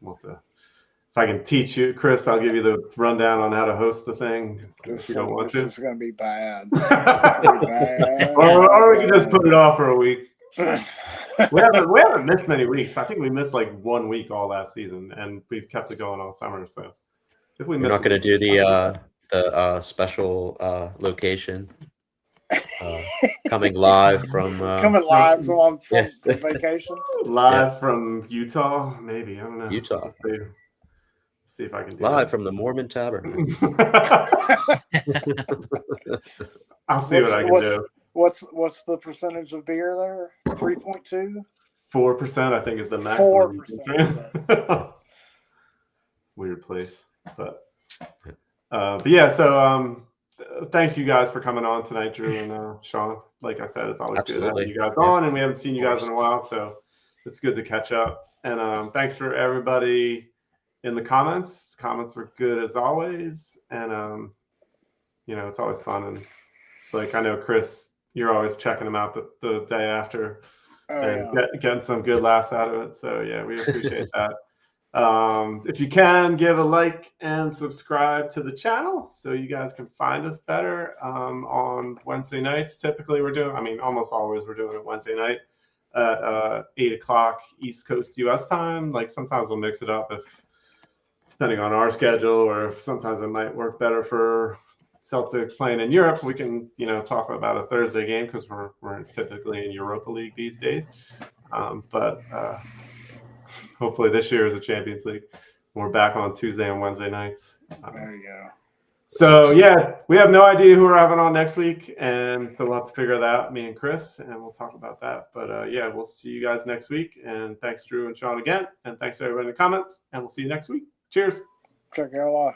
we'll have to. If I can teach you, Chris, I'll give you the rundown on how to host the thing. If you don't want to. This is going to be bad. Or we can just put it off for a week. We haven't missed many weeks. I think we missed like 1 week all last season, and we've kept it going all summer. So if we We're miss not going to do the special location coming live from vacation. Live from Utah, maybe. I don't know. Utah. See if I can do live that. from the Mormon Tabernacle. I'll see what I can do. What's the percentage of beer there? 3.2? 4%, I think, is the maximum. 4%. Weird place, but yeah. So thanks you guys for coming on tonight, Drew and Sean. Like I said, it's always good having you guys on, and we haven't seen you guys in a while, so it's good to catch up. And thanks for everybody in the comments. The comments were good as always, and it's always fun. And like I know Chris, you're always checking them out the day after. Getting some good laughs out of it. So yeah, we appreciate that. If you can, give a like and subscribe to the channel so you guys can find us better on Wednesday nights. Typically almost always we're doing it Wednesday night at 8 o'clock East Coast US time. Like sometimes we'll mix it up depending on our schedule, or if sometimes it might work better for Celtics playing in Europe. We can, talk about a Thursday game because we're typically in Europa League these days. But hopefully this year is a Champions League. We're back on Tuesday and Wednesday nights. There you go. So yeah, we have no idea who we're having on next week, and so we'll have to figure that out, me and Chris, and we'll talk about that. But yeah, we'll see you guys next week. And thanks Drew and Sean again, and thanks everybody in the comments, and we'll see you next week. Cheers. Check it out.